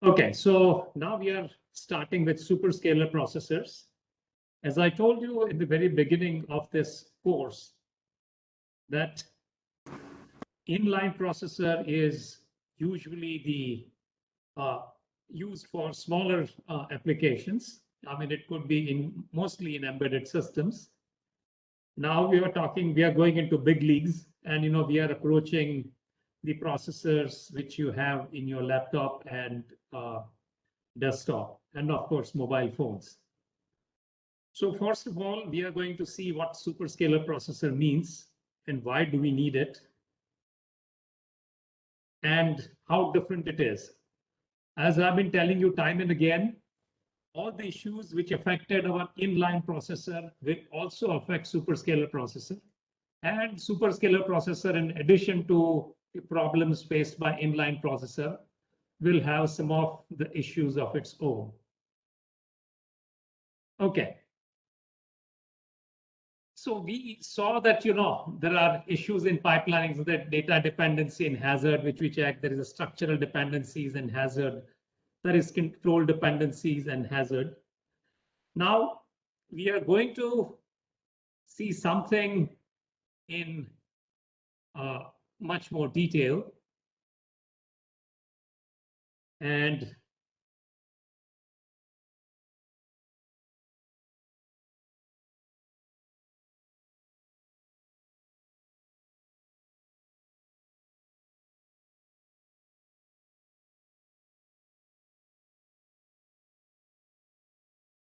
Okay, so now we are starting with superscalar processors. As I told you in the very beginning of this course, that inline processor is usually used for smaller applications. I mean, it could be mostly in embedded systems. Now we are going into big leagues, and we are approaching the processors which you have in your laptop and desktop, and of course mobile phones. So first of all, we are going to see what superscalar processor means and why do we need it, and how different it is. As I've been telling you time and again, all the issues which affected our inline processor will also affect superscalar processor. And superscalar processor, in addition to the problems faced by inline processor, will have some of the issues of its own. Okay. So we saw that, there are issues in pipelines, that data dependency and hazard, which we check. There is a structural dependencies and hazard. There is control dependencies and hazard. Now we are going to see something in much more detail. And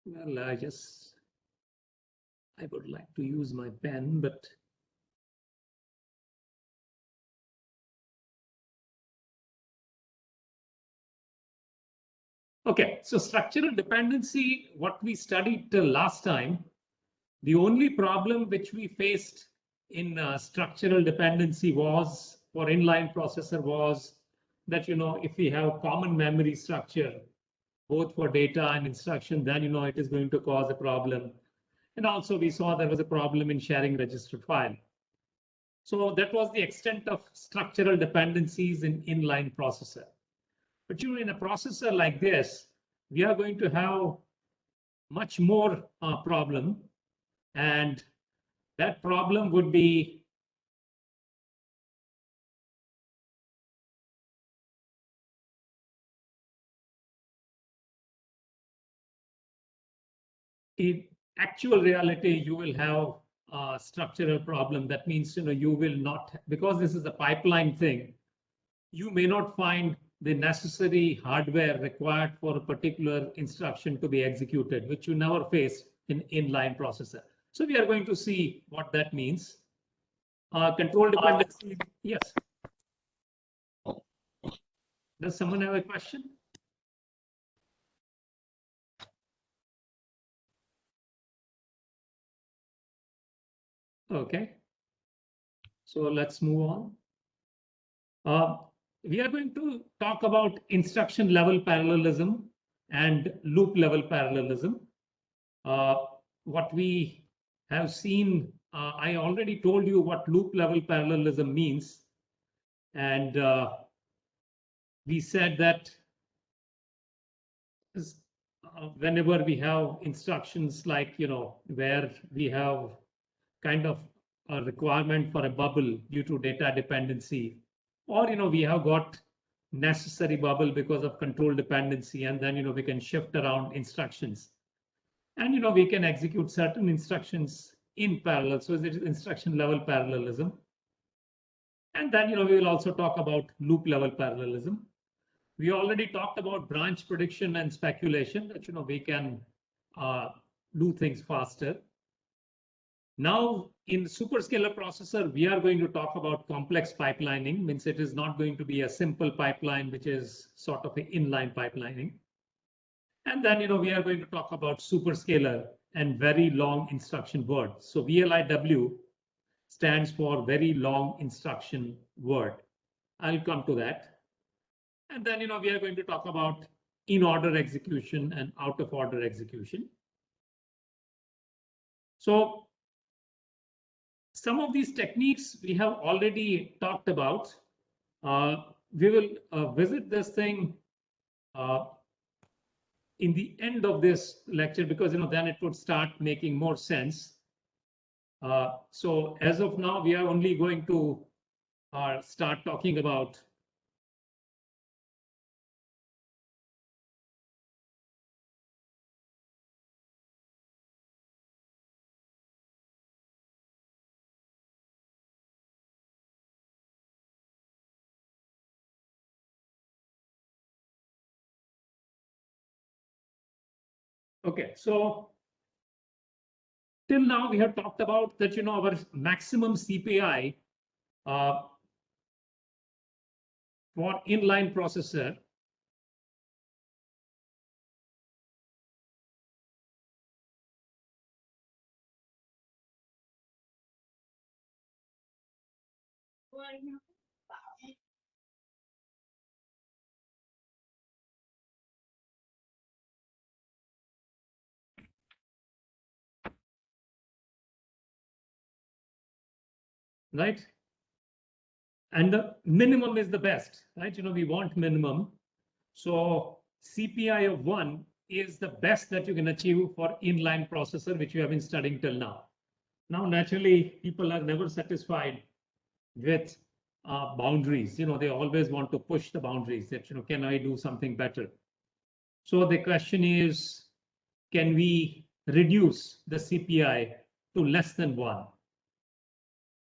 well, I would like to use my pen, but okay, so structural dependency, what we studied till last time, the only problem which we faced in structural dependency was for inline processor was that, if we have common memory structure, both for data and instruction, then, it is going to cause a problem. And also we saw there was a problem in sharing register file. So that was the extent of structural dependencies in inline processor. But in a processor like this, we are going to have much more problem, and that problem would be in actual reality. You will have a structural problem. That means, you will not, because this is a pipeline thing, you may not find the necessary hardware required for a particular instruction to be executed, which you never face in inline processor. So we are going to see what that means. Control dependency. Yes. Does someone have a question? Okay. So let's move on. We are going to talk about instruction level parallelism and loop level parallelism. What we have seen, I already told you what loop level parallelism means. And we said that whenever we have instructions like, where we have kind of a requirement for a bubble due to data dependency, or, we have got necessary bubble because of control dependency, and then, we can shift around instructions. And, we can execute certain instructions in parallel. So it is instruction level parallelism. And then, we will also talk about loop level parallelism. We already talked about branch prediction and speculation, that, we can do things faster. Now, in superscalar processor, we are going to talk about complex pipelining. Means it is not going to be a simple pipeline, which is sort of an inline pipelining. And then, we are going to talk about superscalar and very long instruction words. So VLIW stands for very long instruction word. I'll come to that. And then, we are going to talk about in-order execution and out-of-order execution. So some of these techniques we have already talked about. We will visit this thing in the end of this lecture, because then it would start making more sense. So as of now, we are only going to start talking about okay. So till now we have talked about that our maximum CPI for inline processor right? And the minimum is the best, right? We want minimum. So CPI of 1 is the best that you can achieve for inline processor, which you have been studying till now. Now, naturally, people are never satisfied with boundaries. They always want to push the boundaries that, can I do something better? So the question is, can we reduce the CPI to less than 1?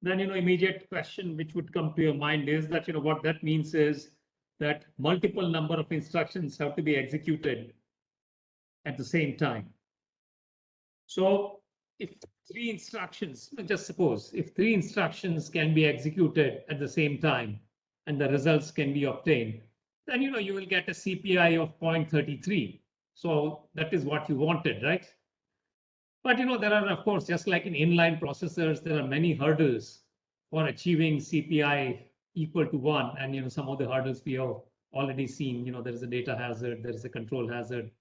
Then, immediate question which would come to your mind is that, what that means is that multiple number of instructions have to be executed at the same time. So if 3 instructions, just suppose if 3 instructions can be executed at the same time and the results can be obtained, then, you will get a CPI of 0.33. So that is what you wanted, right? But, there are, of course, just like in inline processors, there are many hurdles for achieving CPI equal to 1. And, some of the hurdles we have already seen, there is a data hazard, there is a control hazard,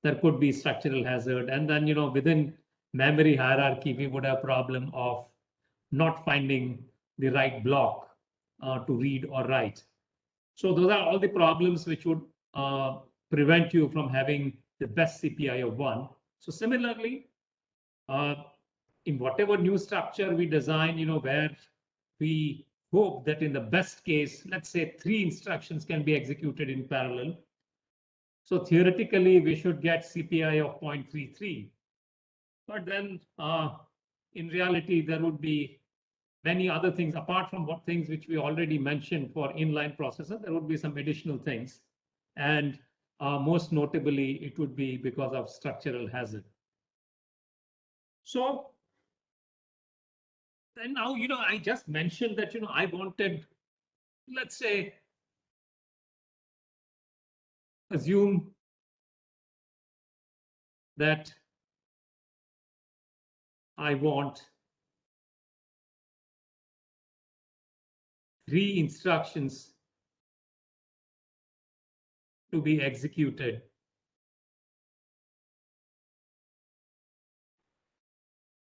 there could be structural hazard. And then, within memory hierarchy, we would have a problem of not finding the right block to read or write. So those are all the problems which would prevent you from having the best CPI of 1. So similarly, in whatever new structure we design, where we hope that in the best case, let's say 3 instructions can be executed in parallel. So theoretically, we should get CPI of 0.33. But then in reality, there would be many other things apart from what things which we already mentioned for inline processor. There would be some additional things. And most notably, it would be because of structural hazard. So then now, I just mentioned that, I wanted, let's say, assume that I want 3 instructions to be executed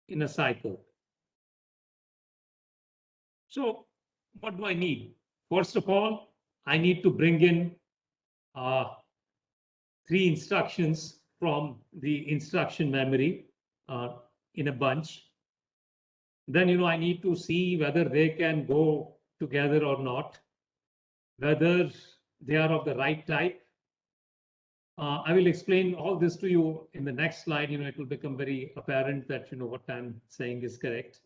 in a cycle. So what do I need? First of all, I need to bring in 3 instructions from the instruction memory in a bunch. Then, I need to see whether they can go together or not, whether they are of the right type. I will explain all this to you in the next slide. It will become very apparent that, what I'm saying is correct.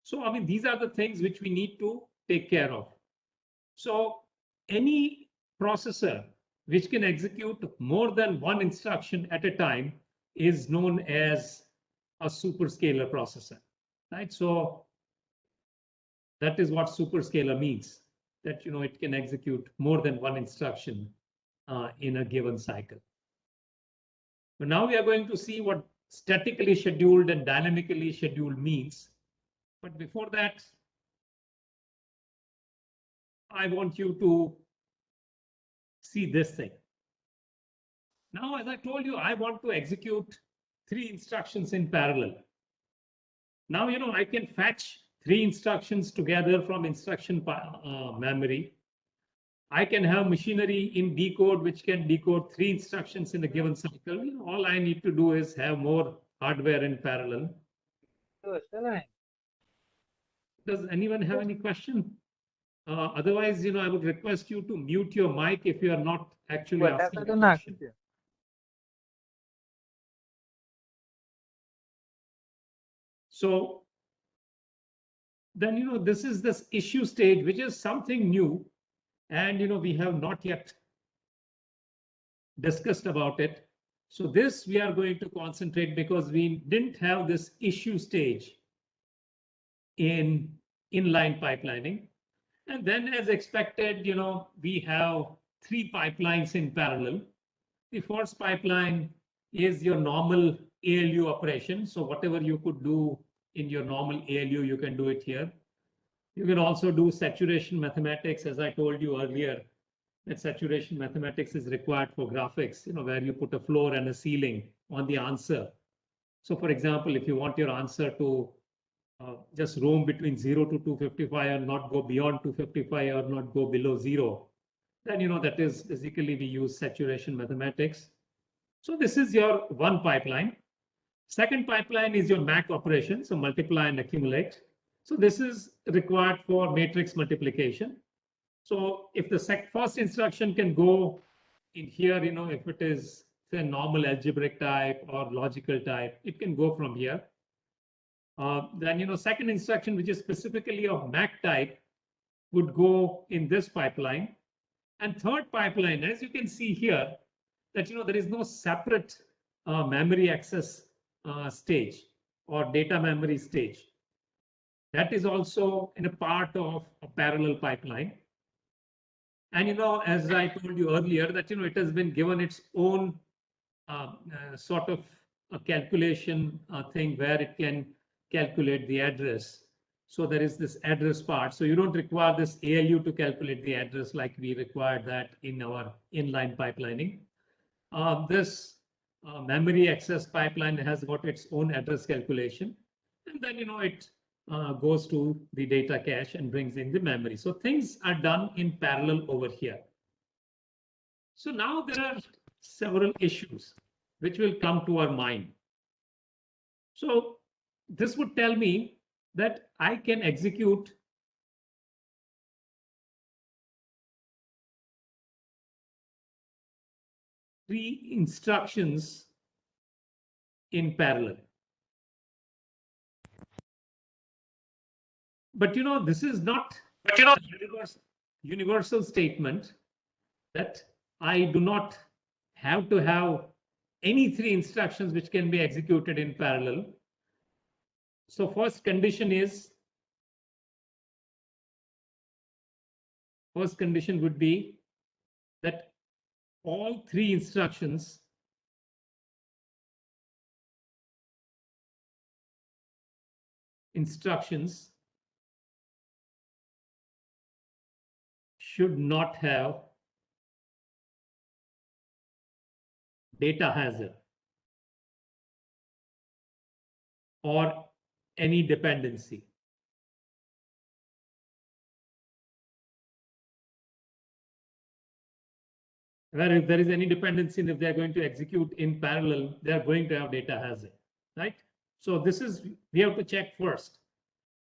So, I mean, these are the things which we need to take care of. So any processor which can execute more than 1 instruction at a time is known as a superscalar processor, right? So that is what superscalar means, that, it can execute more than 1 instruction in a given cycle. But now we are going to see what statically scheduled and dynamically scheduled means. But before that, I want you to see this thing. Now, as I told you, I want to execute 3 instructions in parallel. Now, I can fetch 3 instructions together from instruction memory. I can have machinery in decode, which can decode 3 instructions in a given cycle. All I need to do is have more hardware in parallel. Does anyone have any question? Otherwise, I would request you to mute your mic if you are not actually asking a question. So then, this is this issue stage, which is something new. And, we have not yet discussed about it. So this we are going to concentrate because we didn't have this issue stage in inline pipelining. And then as expected, we have 3 pipelines in parallel. The first pipeline is your normal ALU operation. So whatever you could do in your normal ALU, you can do it here. You can also do saturation mathematics, as I told you earlier, that saturation mathematics is required for graphics, where you put a floor and a ceiling on the answer. So for example, if you want your answer to just roam between 0 to 255 and not go beyond 255 or not go below 0, then that is basically we use saturation mathematics. So this is your one pipeline. Second pipeline is your MAC operation, so multiply and accumulate. So this is required for matrix multiplication. So if the first instruction can go in here, if it is say normal algebraic type or logical type, it can go from here. Then second instruction, which is specifically of MAC type, would go in this pipeline. And third pipeline, as you can see here, that there is no separate memory access stage or data memory stage. That is also in a part of a parallel pipeline. And as I told you earlier, that it has been given its own sort of a calculation thing where it can calculate the address. So there is this address part. So you don't require this ALU to calculate the address like we require that in our inline pipelining. This memory access pipeline has got its own address calculation. And then, it goes to the data cache and brings in the memory. So things are done in parallel over here. So now there are several issues which will come to our mind. So this would tell me that I can execute three instructions in parallel. But this is not a universal statement that I do not have to have any 3 instructions which can be executed in parallel. So first condition would be that all 3 instructions should not have data hazard or any dependency. Where if there is any dependency, and if they're going to execute in parallel, they're going to have data hazard, right? So this is, we have to check first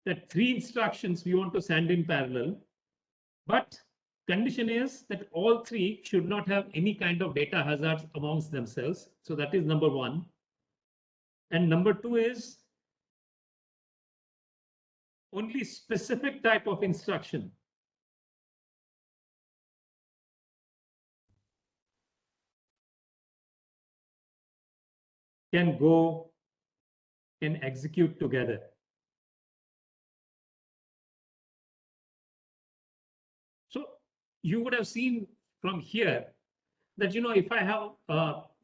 that 3 instructions we want to send in parallel, but condition is that all 3 should not have any kind of data hazards amongst themselves. So that is number 1. And number 2 is only specific type of instruction can execute together. So you would have seen from here that, if I have,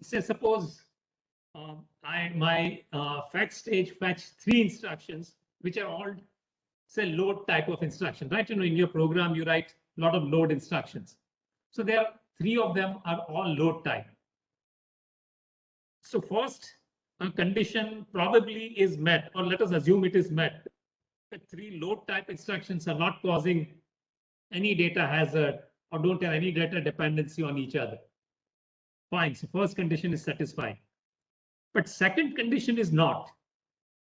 say, suppose my fetch stage fetch 3 instructions, which are all, say, load type of instruction, right? In your program, you write a lot of load instructions. So there are 3 of them are all load type. So first condition probably is met, or let us assume it is met. The 3 load type instructions are not causing any data hazard or don't have any data dependency on each other. Fine, so first condition is satisfied. But second condition is not,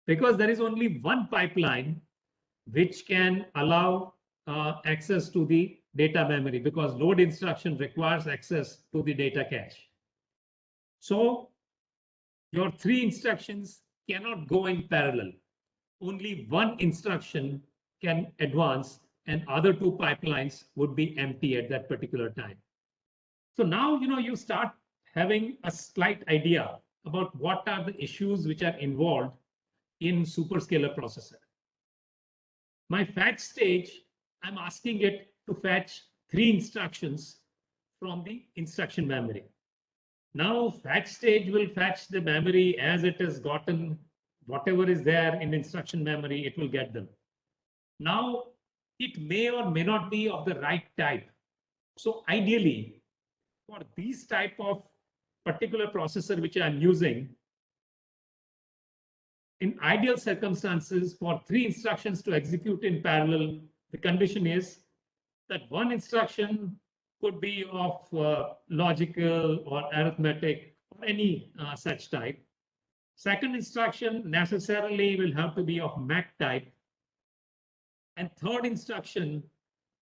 because there is only one pipeline which can allow access to the data memory, because load instruction requires access to the data cache. So your three instructions cannot go in parallel. Only one instruction can advance and other two pipelines would be empty at that particular time. So now, you start having a slight idea about what are the issues which are involved in superscalar processor. My fetch stage, I'm asking it to fetch three instructions from the instruction memory. Now fetch stage will fetch the memory as it has gotten whatever is there in instruction memory, it will get them. Now it may or may not be of the right type. So ideally, for these type of particular processor which I'm using, in ideal circumstances, for three instructions to execute in parallel, the condition is that one instruction could be of logical or arithmetic or any such type. Second instruction necessarily will have to be of MAC type. And third instruction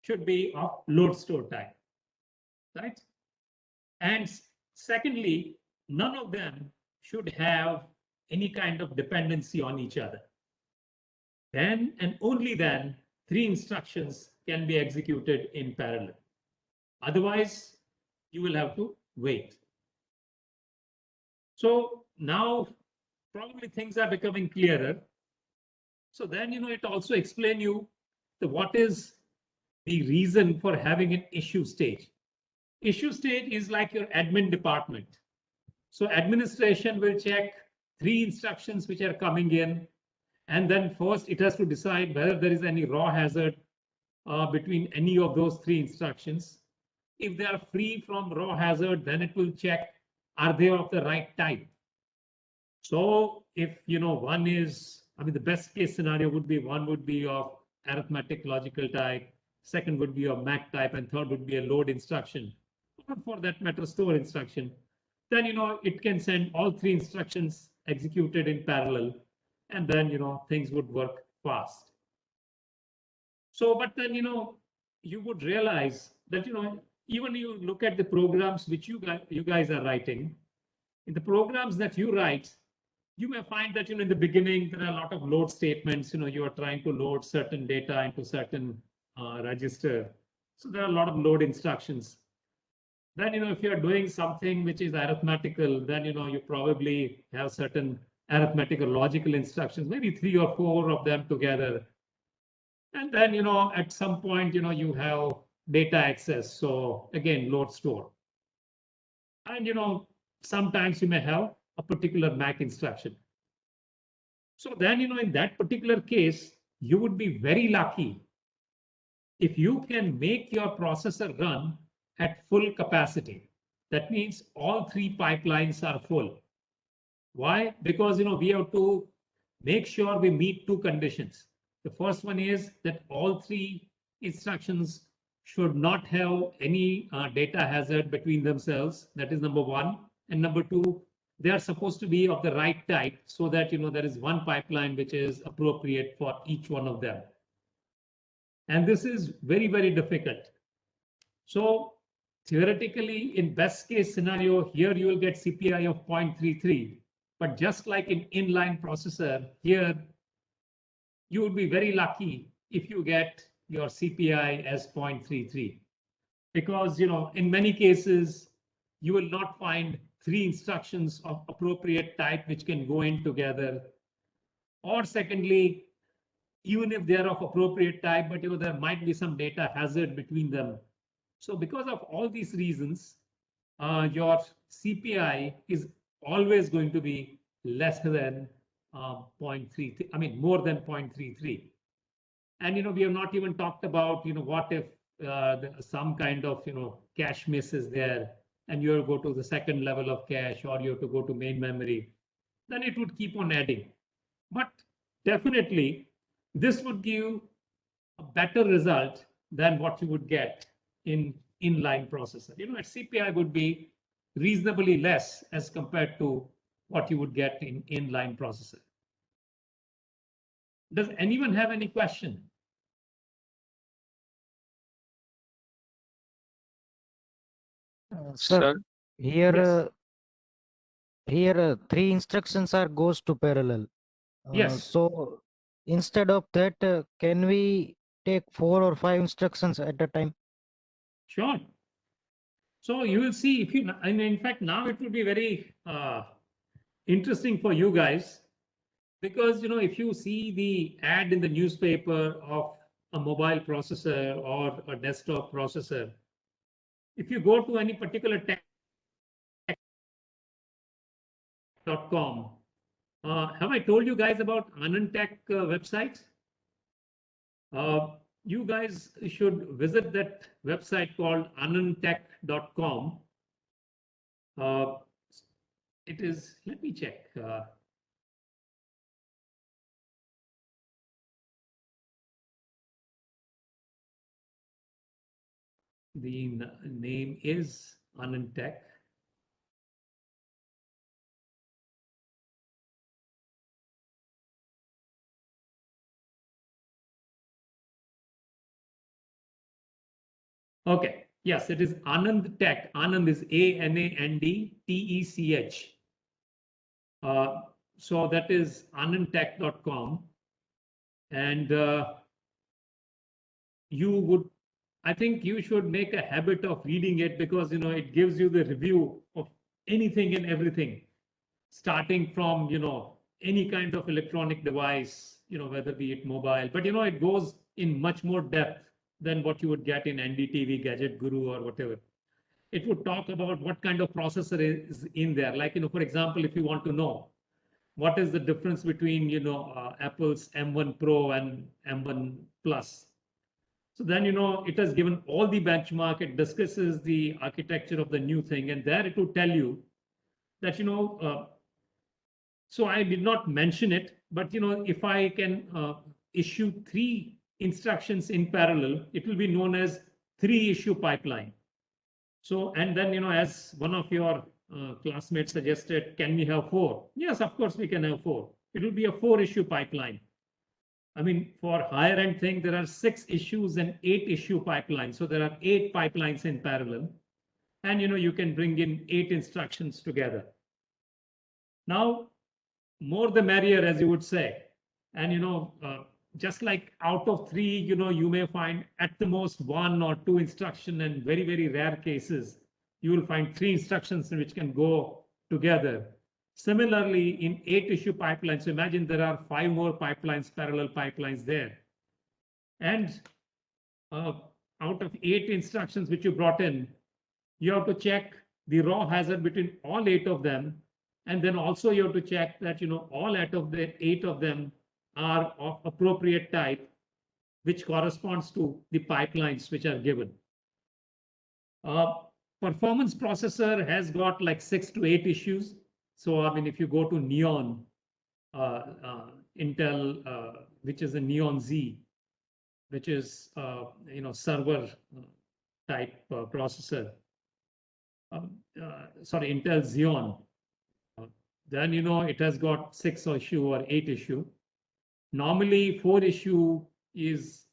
should be of load store type, right? And secondly, none of them should have any kind of dependency on each other. Then and only then, three instructions can be executed in parallel. Otherwise, you will have to wait. So now probably things are becoming clearer. So then, it also explains you what is the reason for having an issue stage. Issue stage is like your admin department. So administration will check three instructions which are coming in, and then first it has to decide whether there is any raw hazard between any of those three instructions. If they are free from raw hazard, then it will check, are they of the right type? So if, one is, the best case scenario would be one would be of arithmetic logical type, second would be of MAC type, and third would be a load instruction, or for that matter, store instruction. Then, it can send all three instructions executed in parallel, and then, things would work fast. So, but then, you would realize that, even you look at the programs which you guys are writing, in the programs that you write, you may find that, in the beginning, there are a lot of load statements, you are trying to load certain data into certain register. So there are a lot of load instructions. Then, if you're doing something which is arithmetical, then, you probably have certain arithmetical logical instructions, maybe 3 or 4 of them together. And then, at some point, you have data access. So again, load store. And, sometimes you may have a particular MAC instruction. So then, in that particular case, you would be very lucky if you can make your processor run at full capacity. That means all three pipelines are full. Why? Because, we have to make sure we meet two conditions. The first one is that all three instructions should not have any data hazard between themselves. That is number one. And number two, they are supposed to be of the right type so that, there is one pipeline which is appropriate for each one of them. And this is very, very difficult. So theoretically, in best case scenario, here you will get CPI of 0.33. But just like in inline processor, here you would be very lucky if you get your CPI as 0.33. Because, in many cases, you will not find three instructions of appropriate type which can go in together. Or secondly, even if they are of appropriate type, but there might be some data hazard between them. So because of all these reasons, your CPI is always going to be less than 0.33, more than 0.33. And, we have not even talked about, what if some kind of, cache miss is there and you go to the second level of cache, or you have to go to main memory, then it would keep on adding. But definitely, this would give a better result than what you would get in inline processor. Its CPI would be reasonably less as compared to what you would get in inline processor. Does anyone have any question? Sir, here Yes. three instructions are goes to parallel. Yes. So instead of that, can we take 4 or 5 instructions at a time? Sure. So you will see if you, and in fact, now it will be very interesting for you guys, because if you see the ad in the newspaper of a mobile processor or a desktop processor, if you go to any particular tech.com, have I told you guys about AnandTech website? You guys should visit that website called anandtech.com. It is, let me check. The name is AnandTech. Okay. Yes, it is Anand Tech. Anand is ANANDTECH. So that is anandtech.com. And I think you should make a habit of reading it, because it gives you the review of anything and everything, starting from any kind of electronic device, whether be it mobile, but it goes in much more depth than what you would get in NDTV, Gadget Guru, or whatever. It would talk about what kind of processor is in there. Like, for example, if you want to know what is the difference between, Apple's M1 Pro and M1 Plus. So then, it has given all the benchmark. It discusses the architecture of the new thing. And there it will tell you that, so I did not mention it, but, if I can issue 3 instructions in parallel, it will be known as 3-issue pipeline. So, and then, as one of your classmates suggested, can we have 4? Yes, of course we can have 4. It will be a 4-issue pipeline. I mean, for higher end thing, there are 6 issues and 8-issue pipelines. So there are 8 pipelines in parallel. And, you can bring in 8 instructions together. Now, more the merrier, as you would say. And, just like out of 3, you may find at the most 1 or 2 instruction, and very, very rare cases, you will find 3 instructions which can go together. Similarly, in 8-issue pipelines, so imagine there are 5 more pipelines, parallel pipelines there. And out of 8 instructions which you brought in, you have to check the raw hazard between all 8 of them. And then also you have to check that, all 8 of them are of appropriate type, which corresponds to the pipelines which are given. Performance processor has got like 6 to 8 issues. So, I mean, if you go to Neon, Intel, which is a Neon Z, which is, server type processor. Sorry, Intel Xeon. Then, it has got 6 issue or 8 issue. Normally, 4 issue is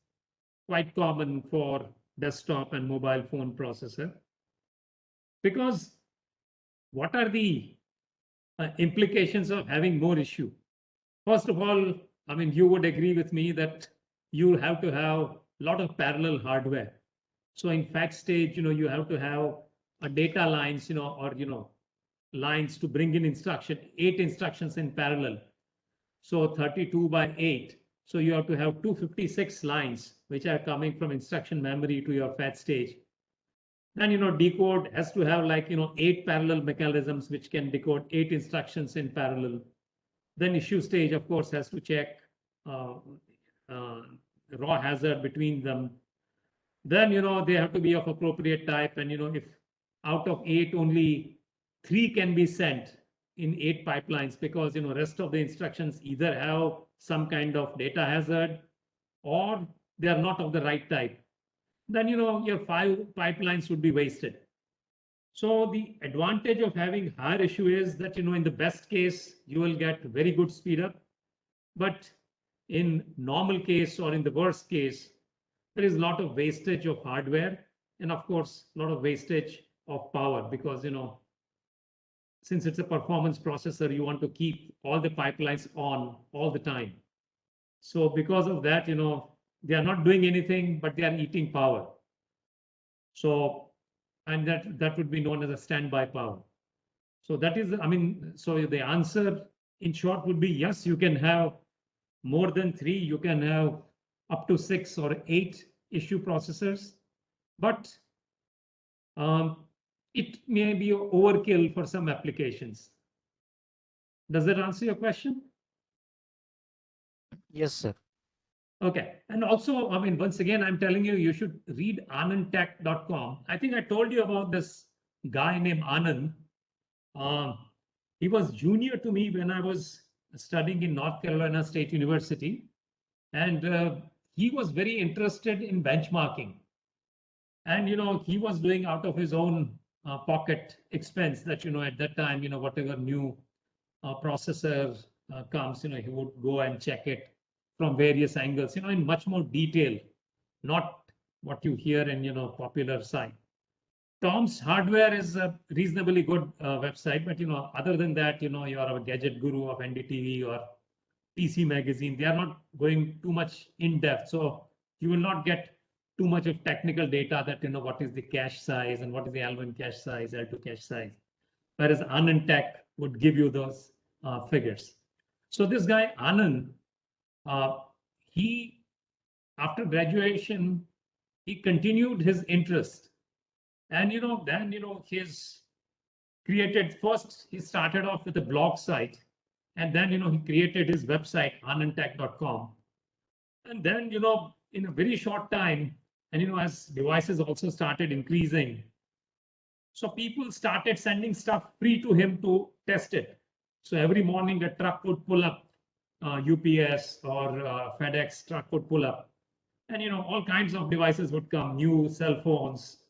quite common for desktop and mobile phone processor. Because what are the implications of having more issue? First of all, I mean, you would agree with me that you have to have a lot of parallel hardware. So in fact stage, you have to have a data lines, or, lines to bring in 8 instructions in parallel. So 32 by 8. So you have to have 256 lines, which are coming from instruction memory to your fetch stage. Then, decode has to have like, 8 parallel mechanisms, which can decode 8 instructions in parallel. Then issue stage, of course, has to check raw hazard between them. Then, they have to be of appropriate type. And, if out of 8, only 3 can be sent in 8 pipelines, because, rest of the instructions either have some kind of data hazard, or they are not of the right type. then your 5 pipelines would be wasted. So the advantage of having higher issue is that in the best case you will get very good speed up, but in normal case or in the worst case, there is a lot of wastage of hardware and of course a lot of wastage of power, because since it's a performance processor, you want to keep all the pipelines on all the time. So because of that, they are not doing anything, but they are eating power. So, and that would be known as a standby power. So that is, so the answer in short would be yes, you can have more than 3, you can have up to 6 or 8 issue processors, but it may be overkill for some applications. Does that answer your question? Yes, sir. Okay. And also, once again, I'm telling you, you should read anandtech.com. I think I told you about this guy named Anand. He was junior to me when I was studying in North Carolina State University. And he was very interested in benchmarking. And, he was doing out of his own pocket expense that, at that time, whatever new processor comes, he would go and check it from various angles, in much more detail, not what you hear in, popular site. Tom's Hardware is a reasonably good website, but, other than that, you are a gadget guru of NDTV or PC Magazine. They are not going too much in depth. So you will not get too much of technical data that, what is the cache size and what is the L1 cache size, L2 cache size. Whereas Anand Tech would give you those figures. So this guy, Anand, he, after graduation, he continued his interest. And, then, his created first, he started off with a blog site. And then, he created his website, anandtech.com. And then, in a very short time, and, as devices also started increasing, so people started sending stuff free to him to test it. So every morning a truck would pull up, UPS or FedEx truck would pull up. And, all kinds of devices would come, new cell phones,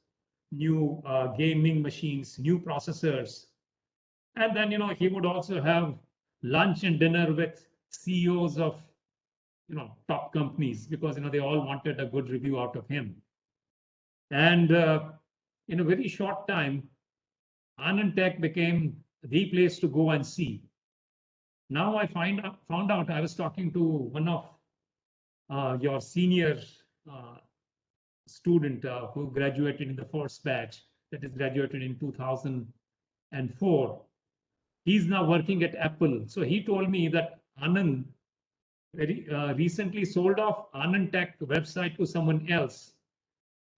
new gaming machines, new processors. And then, he would also have lunch and dinner with CEOs of, top companies, because, they all wanted a good review out of him. And in a very short time, Anand Tech became the place to go and see. Now I found out, I was talking to one of your senior student who graduated in the first batch, that is graduated in 2004. He's now working at Apple. So he told me that Anand very recently sold off Anand Tech website to someone else,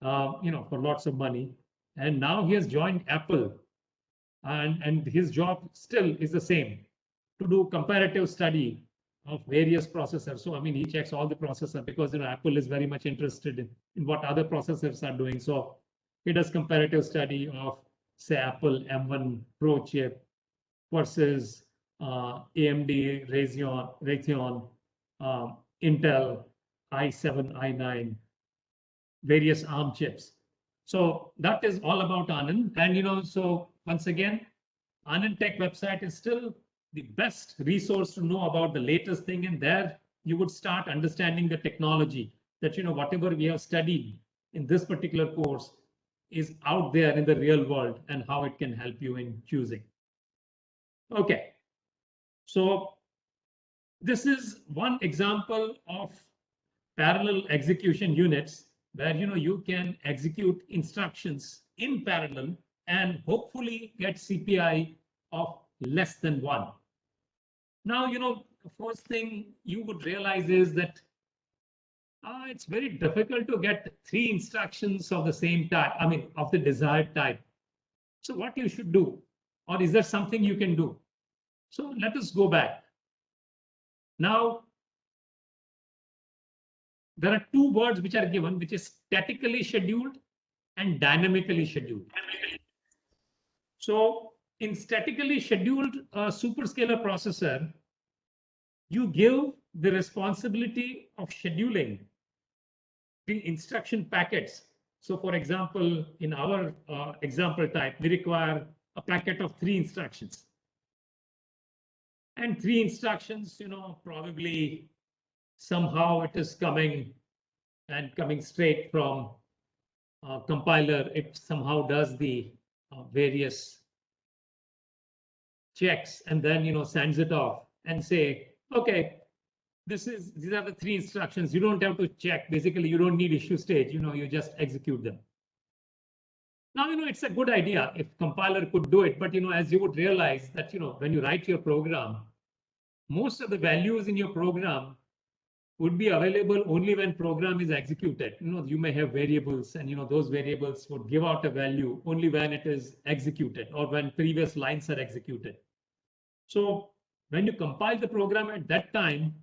for lots of money. And now he has joined Apple, and his job still is the same, to do comparative study of various processors. So, he checks all the processors because, Apple is very much interested in what other processors are doing. So he does comparative study of, say, Apple M1 Pro chip versus AMD Radeon, Intel i7, i9, various ARM chips. So that is all about Anand. And, so once again, Anand Tech website is still the best resource to know about the latest thing. And there you would start understanding the technology that, whatever we have studied in this particular course is out there in the real world and how it can help you in choosing. Okay. So this is one example of parallel execution units where, you can execute instructions in parallel and hopefully get CPI of less than 1. Now, the first thing you would realize is that it's very difficult to get 3 instructions of the same type, of the desired type. So what you should do, or is there something you can do? So let us go back. Now, there are 2 words which are given, which is statically scheduled and dynamically scheduled. So in statically scheduled superscalar processor, you give the responsibility of scheduling the instruction packets So for example, in our example type, we require a packet of 3 instructions. And 3 instructions, probably somehow it is coming straight from compiler. It somehow does the various checks and then, sends it off and say, okay, these are the 3 instructions. You don't have to check. Basically, you don't need issue stage. You just execute them. Now, it's a good idea if compiler could do it. But, as you would realize that, when you write your program, most of the values in your program would be available only when program is executed. You may have variables and, those variables would give out a value only when it is executed or when previous lines are executed. So when you compile the program at that time,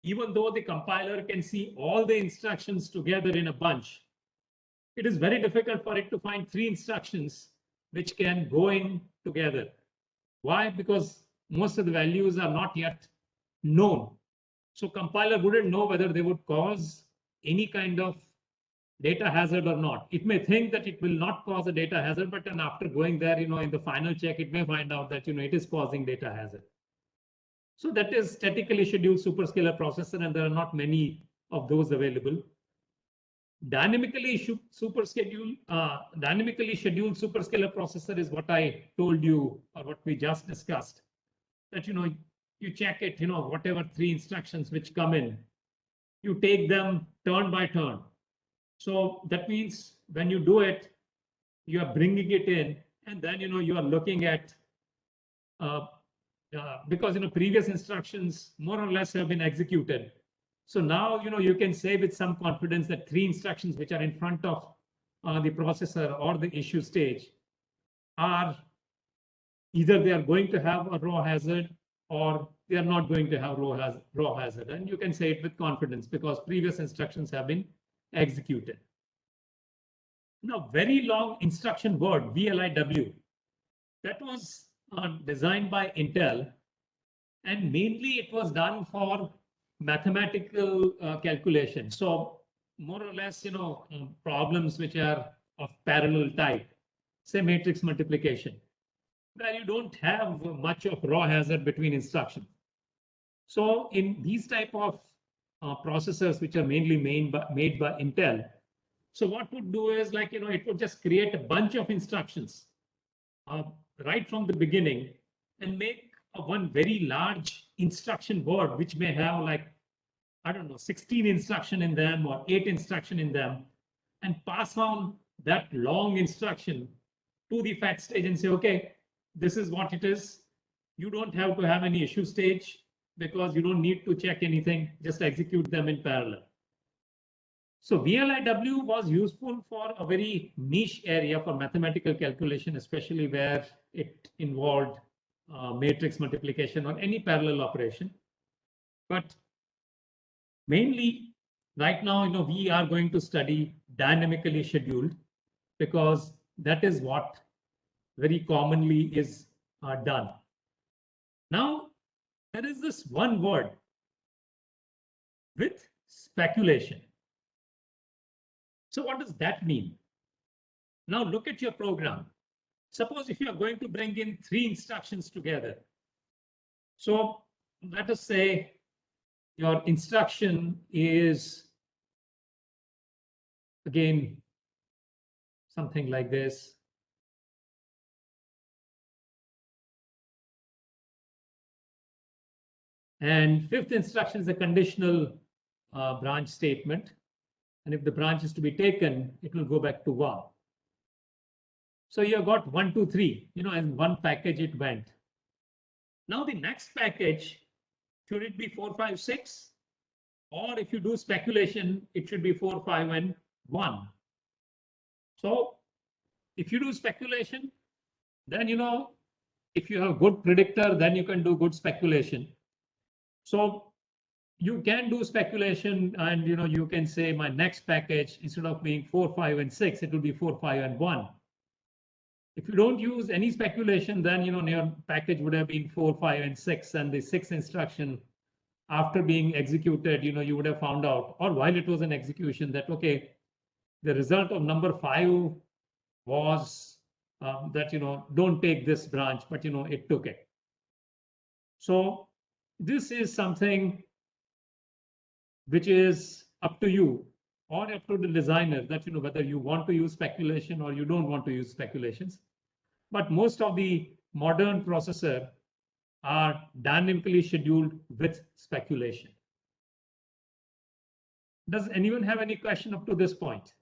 even though the compiler can see all the instructions together in a bunch, it is very difficult for it to find 3 instructions which can go in together. Why? Because most of the values are not yet known. So compiler wouldn't know whether they would cause any kind of data hazard or not. It may think that it will not cause a data hazard, but then after going there, in the final check, it may find out that, it is causing data hazard. So that is statically scheduled superscalar processor, and there are not many of those available. Dynamically scheduled superscalar processor is what I told you, or what we just discussed. That you check it, whatever 3 instructions which come in, you take them turn by turn. So that means when you do it, you are bringing it in, and then you are looking at because previous instructions more or less have been executed. So now you can say with some confidence that 3 instructions which are in front of the processor or the issue stage are either they are going to have a row hazard or they are not going to have row hazard. And you can say it with confidence because previous instructions have been executed. Now, very long instruction word, VLIW, that was designed by Intel, and mainly it was done for mathematical calculation. So more or less, problems which are of parallel type, say matrix multiplication, where you don't have much of row hazard between instructions. So in these type of processors, which are mainly made by Intel, so what would do is it would just create a bunch of instructions right from the beginning and make one very large instruction word, which may have I don't know, 16 instruction in them or 8 instruction in them, and pass on that long instruction to the fetch stage and say, okay, this is what it is. You don't have to have any issue stage because you don't need to check anything, just execute them in parallel. So VLIW was useful for a very niche area for mathematical calculation, especially where it involved matrix multiplication or any parallel operation. But mainly right now, we are going to study dynamically scheduled because that is what very commonly is done. Now, there is this one word with speculation. So what does that mean? Now look at your program. Suppose if you are going to bring in 3 instructions together. So let us say your instruction is, again, something like this. And 5th instruction is a conditional branch statement. And if the branch is to be taken, it will go back to 1. So you have got 1, 2, 3, and one package it went. Now the next package, should it be 4, 5, 6? Or if you do speculation, it should be 4, 5, and 1. So if you do speculation, then, if you have good predictor, then you can do good speculation. So you can do speculation and, you can say my next package, instead of being 4, 5, and 6, it will be 4, 5, and 1. If you don't use any speculation, then, your package would have been 4, 5, and 6, and the 6th instruction after being executed, you would have found out, or while it was in execution, that, okay, the result of number 5 was that, don't take this branch, but, it took it. So this is something which is up to you or up to the designer that, whether you want to use speculation or you don't want to use speculations. But most of the modern processor are dynamically scheduled with speculation. Does anyone have any question up to this point?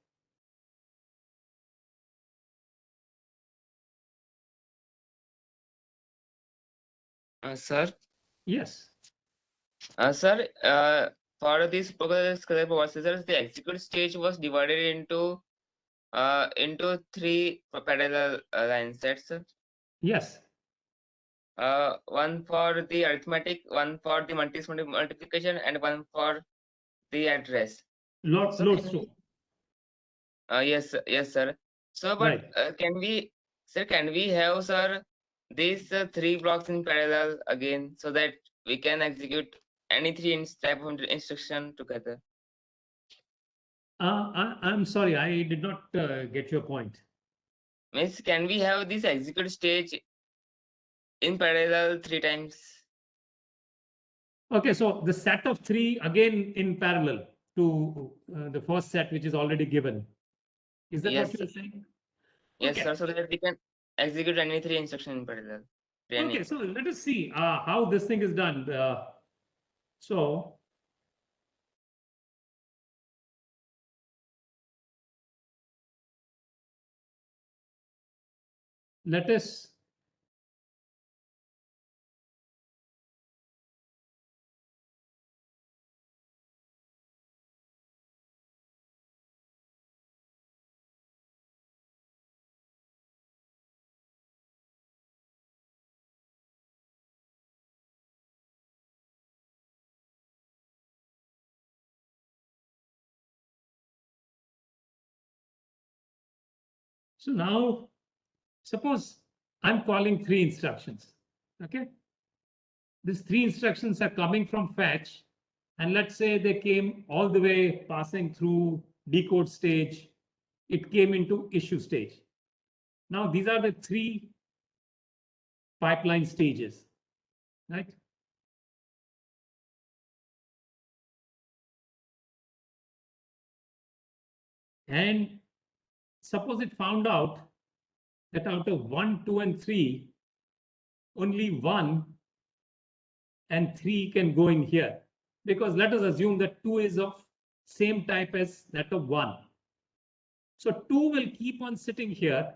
Sir? Yes. Sir, for this processors, the execute stage was divided into 3 parallel line sets. Yes. One for the arithmetic, one for the multiplication, and one for the address. Load store. Yes, sir. So, but Right. can we have, sir, these 3 blocks in parallel again, so that we can execute any 3 type of instruction together? I'm sorry, I did not get your point. Means, can we have this execute stage in parallel 3 times? Okay, so the set of 3 again in parallel to the first set, which is already given. Is that Yes, what you're saying? yes, Okay. sir. So that we can execute any 3 instructions in parallel. Okay, so let us see how this thing is done. So let us so now suppose I'm calling 3 instructions. Okay. These 3 instructions are coming from fetch, and let's say they came all the way passing through decode stage. It came into issue stage. Now these are the 3 pipeline stages, right? And suppose it found out that out of 1, 2, and 3, only 1 and 3 can go in here. Because let us assume that 2 is of same type as that of 1. So 2 will keep on sitting here,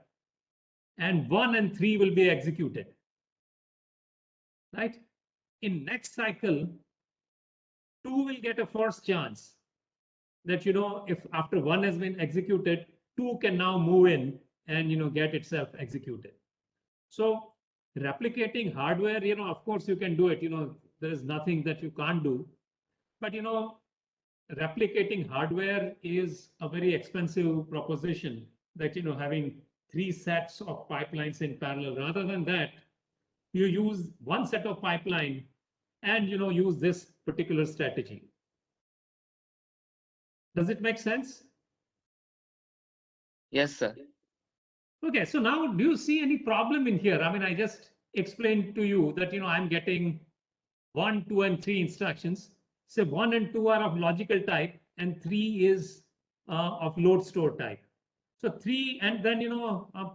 and 1 and 3 will be executed. Right? In next cycle, 2 will get a first chance that, if after 1 has been executed, 2 can now move in and, get itself executed. So replicating hardware, of course you can do it. There is nothing that you can't do. But, replicating hardware is a very expensive proposition that, having 3 sets of pipelines in parallel. Rather than that, you use one set of pipeline and, use this particular strategy. Does it make sense? Yes, sir. Okay, so now do you see any problem in here? I mean, I just explained to you that, I'm getting 1, 2, and 3 instructions. Say 1 and 2 are of logical type, and 3 is of load store type. So 3, and then,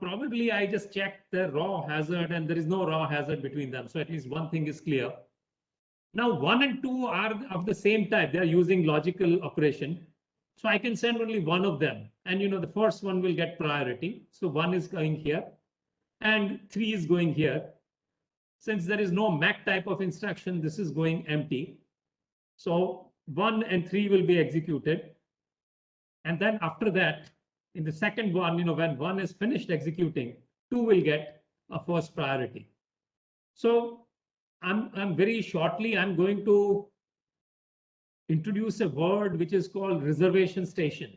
probably I just checked the raw hazard, and there is no raw hazard between them. So at least one thing is clear. Now 1 and 2 are of the same type. They are using logical operation. So I can send only one of them. And the first one will get priority. So 1 is going here and 3 is going here. Since there is no MAC type of instruction, this is going empty. So 1 and 3 will be executed. And then after that, in the second one, when 1 is finished executing, 2 will get a first priority. So I'm very shortly, I'm going to introduce a word which is called reservation station.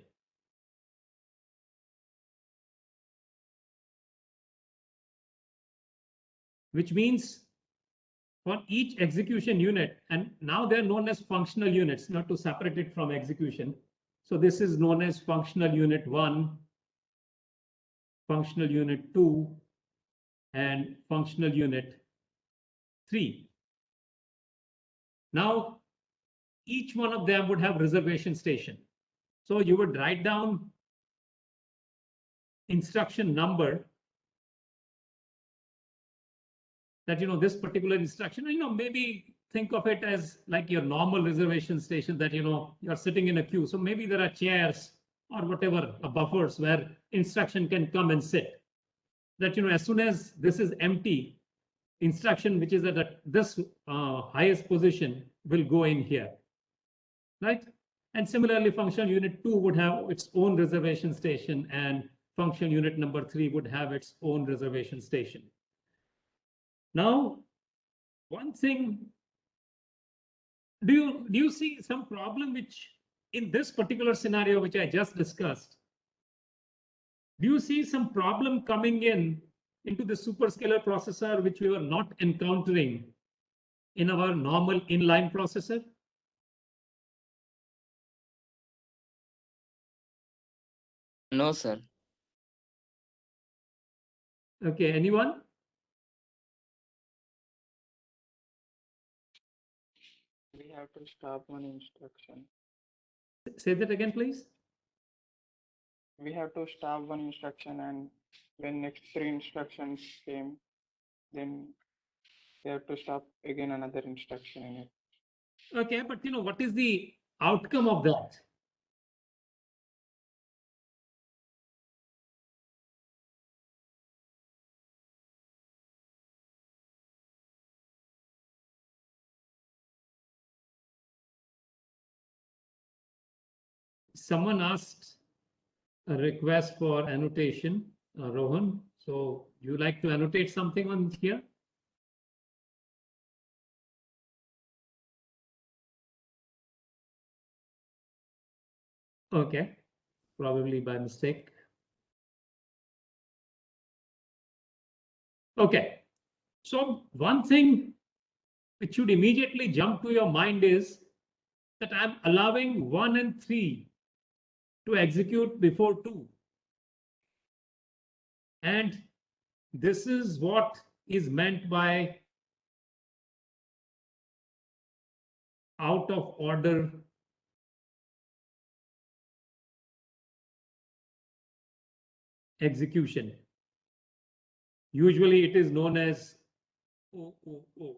Which means for each execution unit, and now they're known as functional units, not to separate it from execution. So this is known as functional unit 1, functional unit 2, and functional unit 3. Now, each one of them would have reservation station. So you would write down instruction number that, this particular instruction, maybe think of it as like your normal reservation station that, you're sitting in a queue. So maybe there are chairs or whatever, buffers where instruction can come and sit. That, as soon as this is empty, instruction which is at this highest position will go in here, right? And similarly, functional unit 2 would have its own reservation station, and function unit number 3 would have its own reservation station. Now, one thing, do you see some problem which in this particular scenario which I just discussed, do you see some problem coming into the superscalar processor which we were not encountering in our normal inline processor? No, sir. Okay, anyone? We have to stop one instruction. Say that again, please. We have to stop one instruction, and when next 3 instructions came, then we have to stop again another instruction in it. Okay, but what is the outcome of that? Someone asked a request for annotation, Rohan. So you like to annotate something on here? Okay, probably by mistake. Okay, so one thing which should immediately jump to your mind is that I'm allowing 1 and 3 to execute before 2. And this is what is meant by out of order execution. Usually it is known as OOO.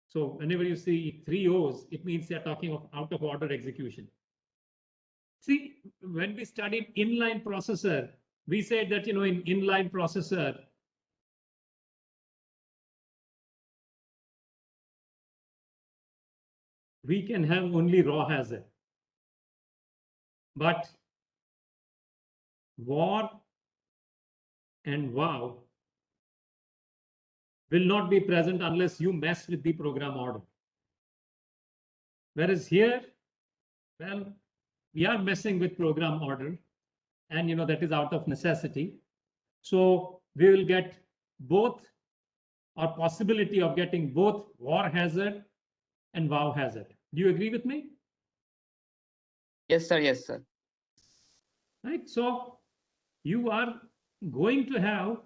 So whenever you see 3 O's, it means they're talking of out of order execution. See, when we studied inline processor, we said that, in inline processor, we can have only raw hazard. But war and wow will not be present unless you mess with the program order. Whereas here, well, we are messing with program order, and that is out of necessity. So we will get both, or possibility of getting both war hazard and wow hazard. Do you agree with me? Yes, sir. Yes, sir. Right. So you are going to have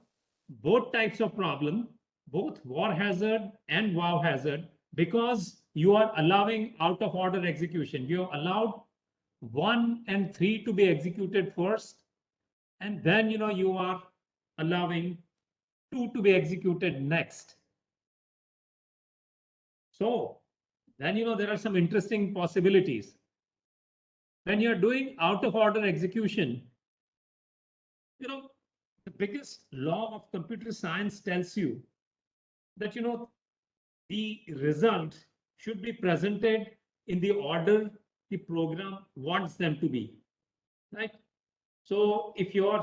both types of problem, both war hazard and wow hazard, because you are allowing out of order execution. You have allowed 1 and 3 to be executed first, and then you are allowing 2 to be executed next. So then there are some interesting possibilities. When you're doing out of order execution, the biggest law of computer science tells you that the result should be presented in the order the program wants them to be, right? So if your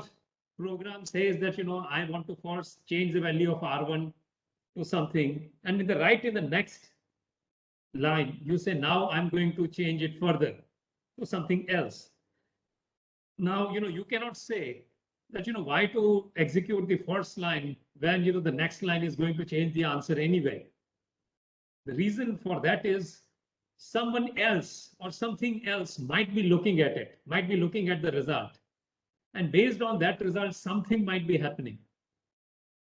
program says that I want to first change the value of R1 to something, and in the next line you say now I'm going to change it further to something else. Now you cannot say that why to execute the first line when the next line is going to change the answer anyway. The reason for that is someone else or something else might be looking at it, might be looking at the result. And based on that result, something might be happening.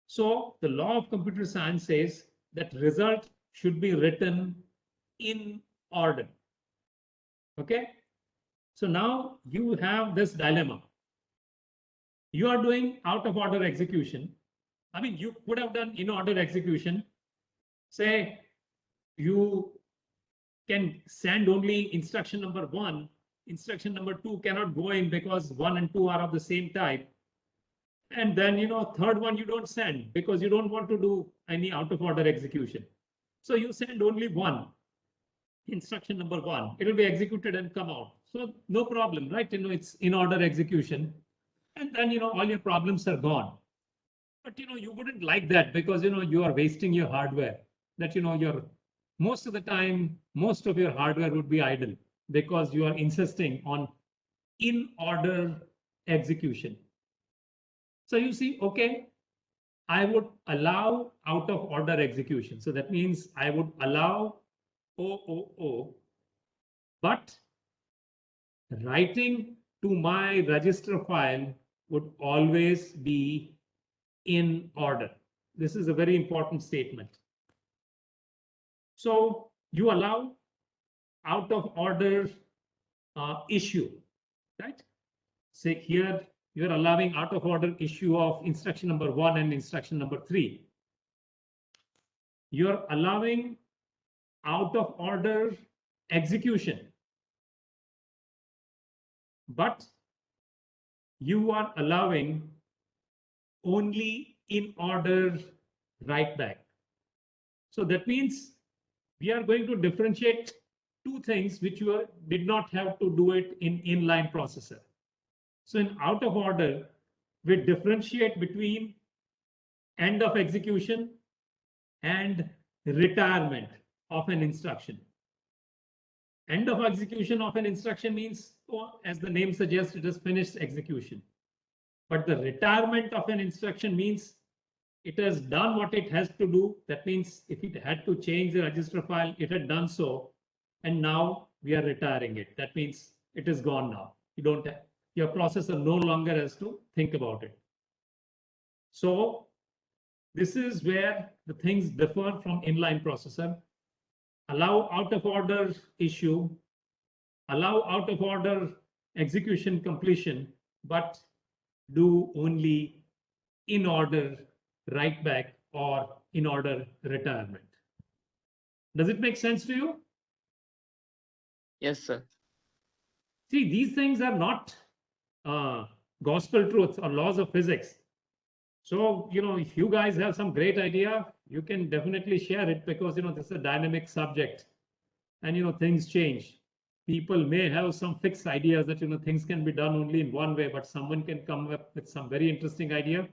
So the law of computer science says that result should be written in order. Okay. So now you have this dilemma. You are doing out of order execution. I mean, you could have done in order execution. Say you can send only instruction number 1. Instruction number 2 cannot go in because 1 and 2 are of the same type. And then, third one you don't send because you don't want to do any out of order execution. So you send only 1, instruction number 1. It will be executed and come out. So no problem, right? It's in order execution. And then, all your problems are gone. But, you wouldn't like that because, you are wasting your hardware. That, most of the time, most of your hardware would be idle because you are insisting on in order execution. So you see, okay, I would allow out of order execution. So that means I would allow OOO, but writing to my register file would always be in order. This is a very important statement. So you allow out of order issue, right? Say here, you're allowing out of order issue of instruction number 1 and instruction number 3. You're allowing out of order execution, but you are allowing only in order write back. So that means we are going to differentiate two things which you did not have to do it in inline processor. So in out of order, we differentiate between end of execution and retirement of an instruction. End of execution of an instruction means, as the name suggests, it is finished execution. But the retirement of an instruction means it has done what it has to do. That means if it had to change the register file, it had done so. And now we are retiring it. That means it is gone now. You don't have, your processor no longer has to think about it. So this is where the things differ from inline processor. Allow out of order issue, allow out of order execution completion, but do only in order write back or in order retirement. Does it make sense to you? Yes, sir. See, these things are not gospel truths or laws of physics. So, if you guys have some great idea, you can definitely share it because, this is a dynamic subject and, things change. People may have some fixed ideas that, things can be done only in one way, but someone can come up with some very interesting idea.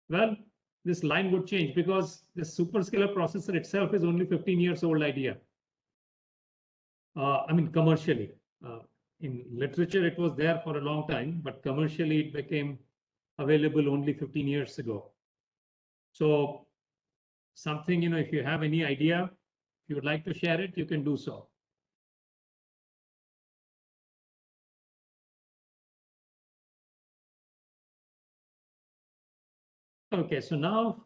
Well, this line would change because the superscalar processor itself is only 15 years old idea. I mean, commercially. In literature, it was there for a long time, but commercially it became available only 15 years ago. So something, if you have any idea, if you would like to share it, you can do so. Okay, so now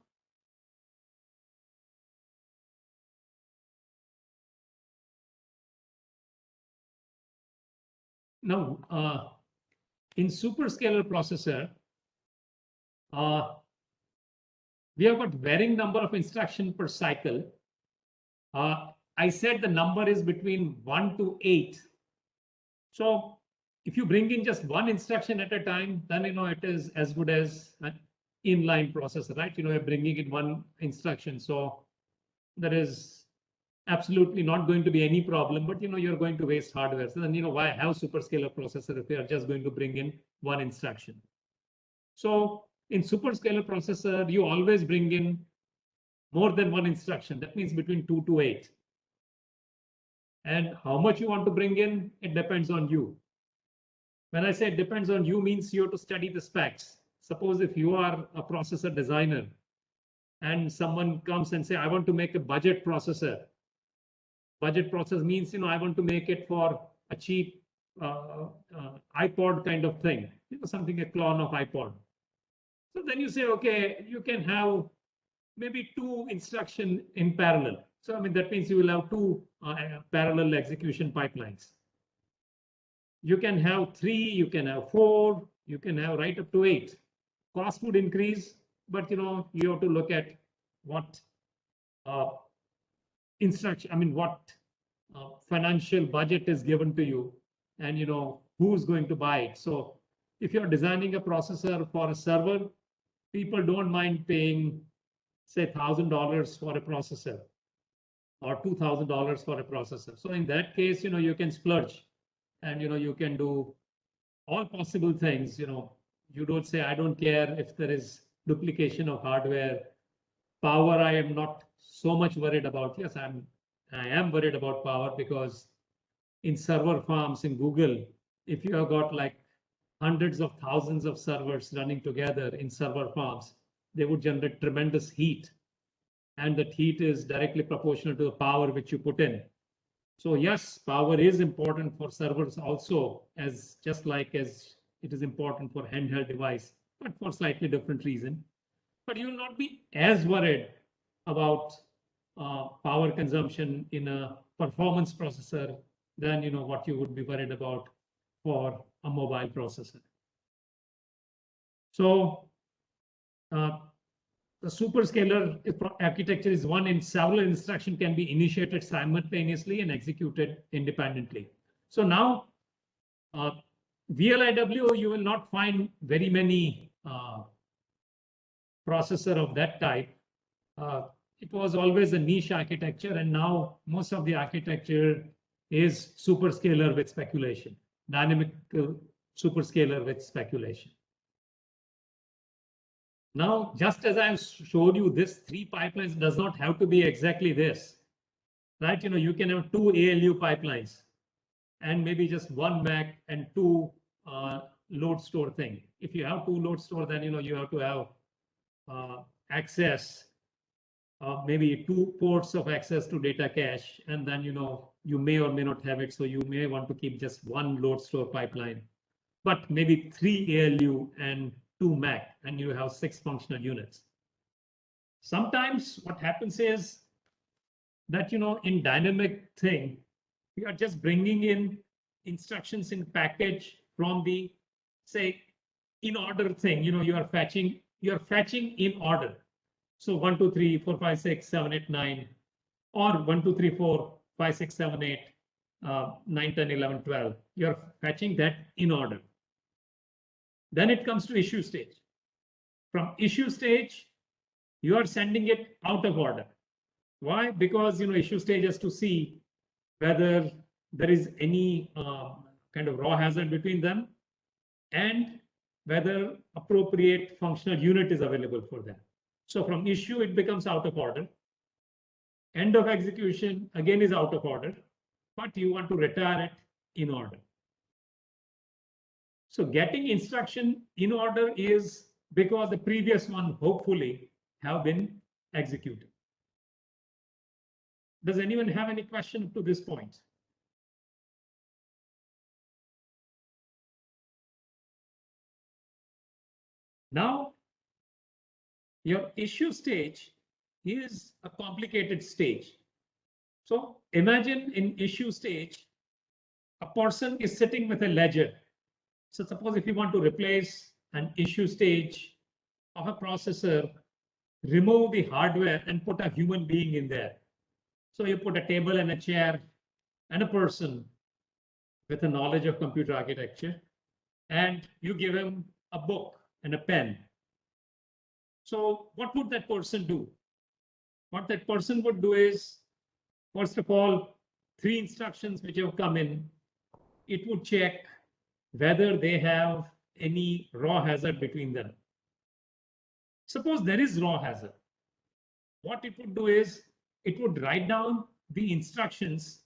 in superscalar processor, we have got varying number of instruction per cycle. I said the number is between 1 to 8. So if you bring in just one instruction at a time, then it is as good as an inline processor, right? You're bringing in one instruction, so there is absolutely not going to be any problem, but you're going to waste hardware. So then why have superscalar processor if you are just going to bring in one instruction? So in superscalar processor, you always bring in more than one instruction. That means between 2 to 8. And how much you want to bring in, it depends on you. When I say it depends on you, means you have to study the specs. Suppose if you are a processor designer and someone comes and say, I want to make a budget processor. budget process means, I want to make it for a cheap iPod kind of thing, something a clone of iPod. So then you say, okay, you can have maybe 2 instruction in parallel. So I mean, that means you will have 2 parallel execution pipelines. You can have 3, you can have 4, you can have right up to 8. Cost would increase, but you have to look at what what financial budget is given to you, and who's going to buy it. So if you're designing a processor for a server, people don't mind paying, say, $1,000 for a processor or $2,000 for a processor. So in that case, you can splurge, and you can do all possible things. You don't say, I don't care if there is duplication of hardware. Power, I am not so much worried about. Yes, I am worried about power, because in server farms in Google, if you have got like hundreds of thousands of servers running together in server farms, they would generate tremendous heat. And that heat is directly proportional to the power which you put in. So yes, power is important for servers also, just like as it is important for handheld device, but for slightly different reason. But you will not be as worried about power consumption in a performance processor than what you would be worried about for a mobile processor. So the superscalar architecture is one in several instructions can be initiated simultaneously and executed independently. So now VLIW, you will not find very many processor of that type. It was always a niche architecture, and now most of the architecture is superscalar with speculation, dynamic superscalar with speculation. Now, just as I showed you, this 3 pipelines does not have to be exactly this, right? You can have 2 ALU pipelines and maybe just 1 MAC and 2 load store thing. If you have 2 load store, then you have to have access, maybe 2 ports of access to data cache, and then you may or may not have it. So you may want to keep just 1 load store pipeline, but maybe 3 ALU and 2 MAC, and you have 6 functional units. Sometimes what happens is that in dynamic thing, you are just bringing in instructions in package from the, say, in order thing. You are fetching in order. So 1, 2, 3, 4, 5, 6, 7, 8, 9, or 1, 2, 3, 4, 5, 6, 7, 8, 9, 10, 11, 12. You're fetching that in order. Then it comes to issue stage. From issue stage, you are sending it out of order. Why? Because issue stage has to see whether there is any kind of raw hazard between them, and whether appropriate functional unit is available for them. So from issue, it becomes out of order. End of execution again is out of order, but you want to retire it in order. So getting instruction in order is because the previous one hopefully have been executed. Does anyone have any question up to this point? Now, your issue stage is a complicated stage. So imagine in issue stage, a person is sitting with a ledger. So suppose if you want to replace an issue stage of a processor, remove the hardware and put a human being in there. So you put a table and a chair and a person with a knowledge of computer architecture, and you give him a book and a pen. So what would that person do? What that person would do is, first of all, 3 instructions which have come in, it would check whether they have any raw hazard between them. Suppose there is raw hazard. What it would do is, it would write down the instructions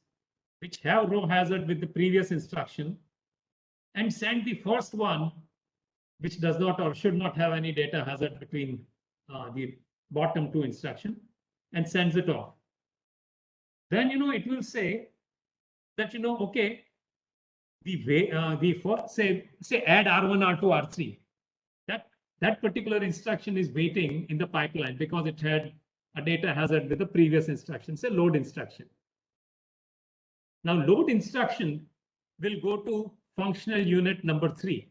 which have raw hazard with the previous instruction and send the first one, which does not or should not have any data hazard between the bottom 2 instructions, and sends it off. then it will say that okay, say add R1, R2, R3. That particular instruction is waiting in the pipeline because it had a data hazard with the previous instruction, say load instruction. Now load instruction will go to functional unit number 3.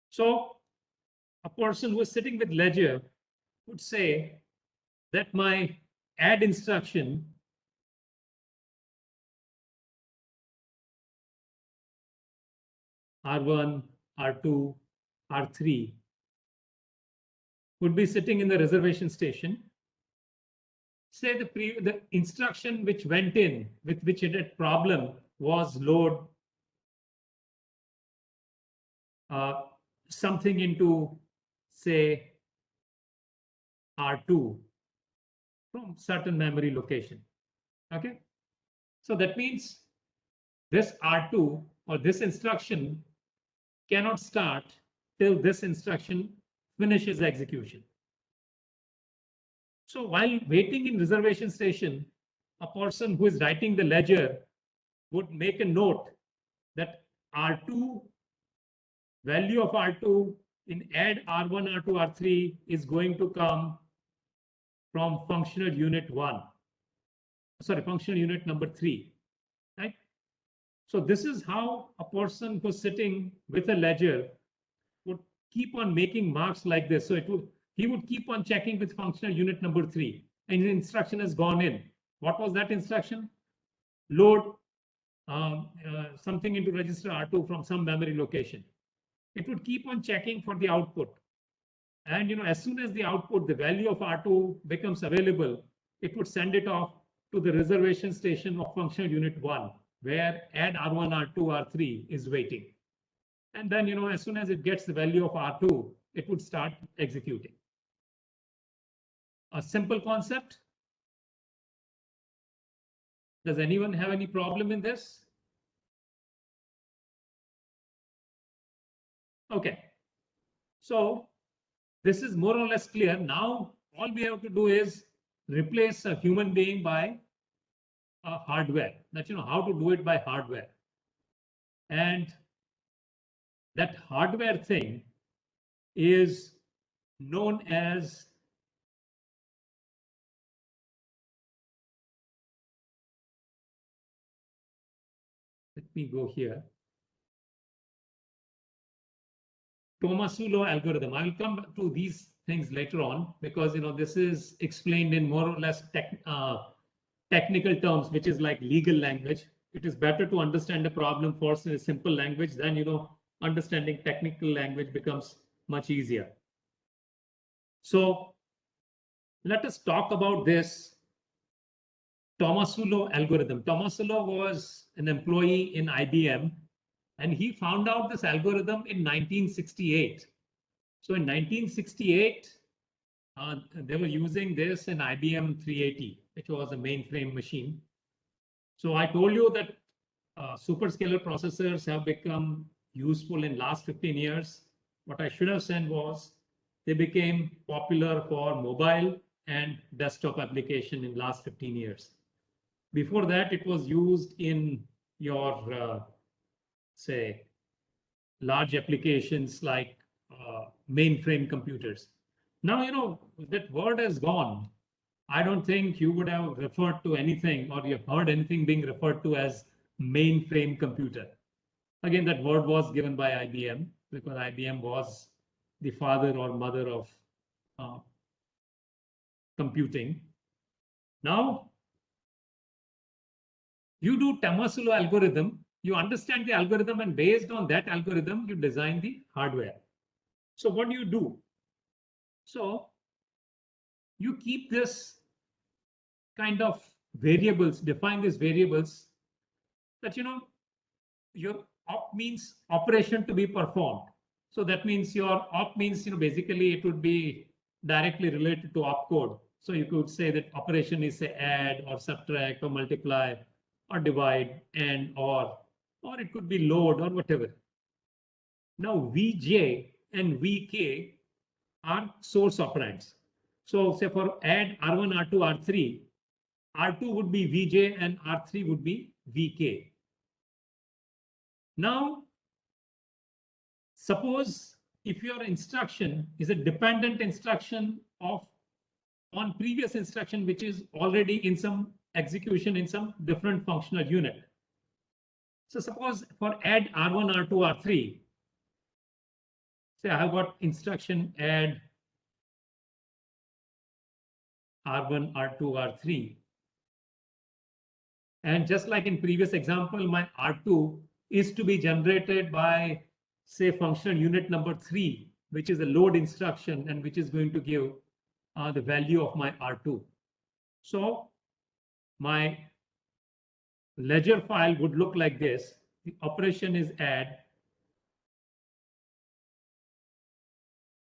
So a person who is sitting with ledger would say that my add instruction R1, R2, R3 would be sitting in the reservation station. Say the instruction which went in with which it had problem was load something into, say, R2 from certain memory location. Okay, so that means this R2 or this instruction cannot start till this instruction finishes execution. So while waiting in reservation station, a person who is writing the ledger would make a note that R2, value of R2 in add R1, R2, R3 is going to come from functional unit 1. Sorry, functional unit number 3, right? So this is how a person who's sitting with a ledger would keep on making marks like this. So he would keep on checking with functional unit number 3, and the instruction has gone in. What was that instruction? Load something into register R2 from some memory location. It would keep on checking for the output. And as soon as the output, the value of R2 becomes available, it would send it off to the reservation station of functional unit 1, where add R1, R2, R3 is waiting. And then, as soon as it gets the value of R2, it would start executing. A simple concept. Does anyone have any problem in this? Okay. So this is more or less clear. Now, all we have to do is replace a human being by a hardware. That how to do it by hardware. And that hardware thing is known as let me go here. Tomasulo algorithm. I will come to these things later on because this is explained in more or less technical terms, which is like legal language. It is better to understand a problem first in a simple language, then understanding technical language becomes much easier. So let us talk about this Tomasulo algorithm. Tomasulo was an employee in IBM, and he found out this algorithm in 1968. So in 1968, they were using this in IBM 380, which was a mainframe machine. So I told you that superscalar processors have become useful in last 15 years. What I should have said was they became popular for mobile and desktop application in last 15 years. Before that, it was used in your, say, large applications like mainframe computers. Now, that word has gone. I don't think you would have referred to anything or you've heard anything being referred to as mainframe computer. Again, that word was given by IBM because IBM was the father or mother of computing. Now, you do Tomasulo algorithm, you understand the algorithm, and based on that algorithm, you design the hardware. So what do you do? So you keep this kind of variables, define these variables that, your op means operation to be performed. So that means your op means, basically it would be directly related to opcode. So you could say that operation is say add or subtract or multiply or divide and or it could be load or whatever. Now Vj and Vk are source operands. So say for add R1, R2, R3, R2 would be Vj and R3 would be Vk. Now, suppose if your instruction is a dependent instruction of on previous instruction, which is already in some execution in some different functional unit. So suppose for add R1, R2, R3, say I have got instruction add R1, R2, R3. And just like in previous example, my R2 is to be generated by, say, functional unit number 3, which is a load instruction and which is going to give the value of my R2. So my ledger file would look like this. The operation is add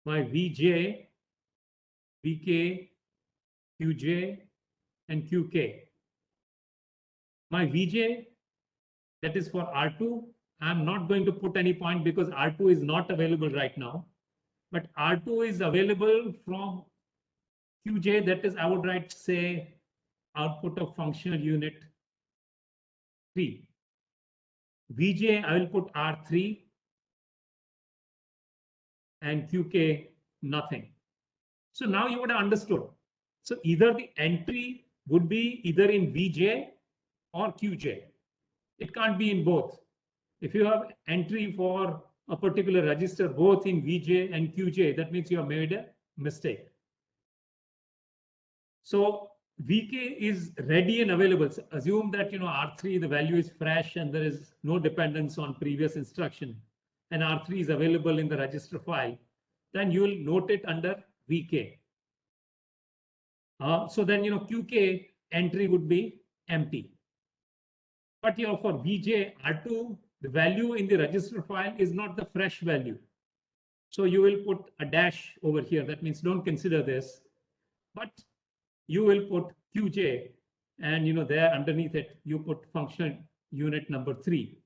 my Vj, Vk, Qj, and Qk. My Vj, that is for R2. I'm not going to put any point because R2 is not available right now. But R2 is available from Qj, that is, I would write, say, output of functional unit 3. Vj, I will put R3 and Qk, nothing. So now you would have understood. So either the entry would be either in Vj or Qj. It can't be in both. If you have entry for a particular register both in Vj and Qj, that means you have made a mistake. So Vk is ready and available. So assume that R3, the value is fresh and there is no dependence on previous instruction, and R3 is available in the register file. Then you will note it under Vk. So then Qk entry would be empty. But for Vj R2, the value in the register file is not the fresh value. So you will put a dash over here. That means don't consider this. But you will put Qj, and there underneath it, you put function unit number 3.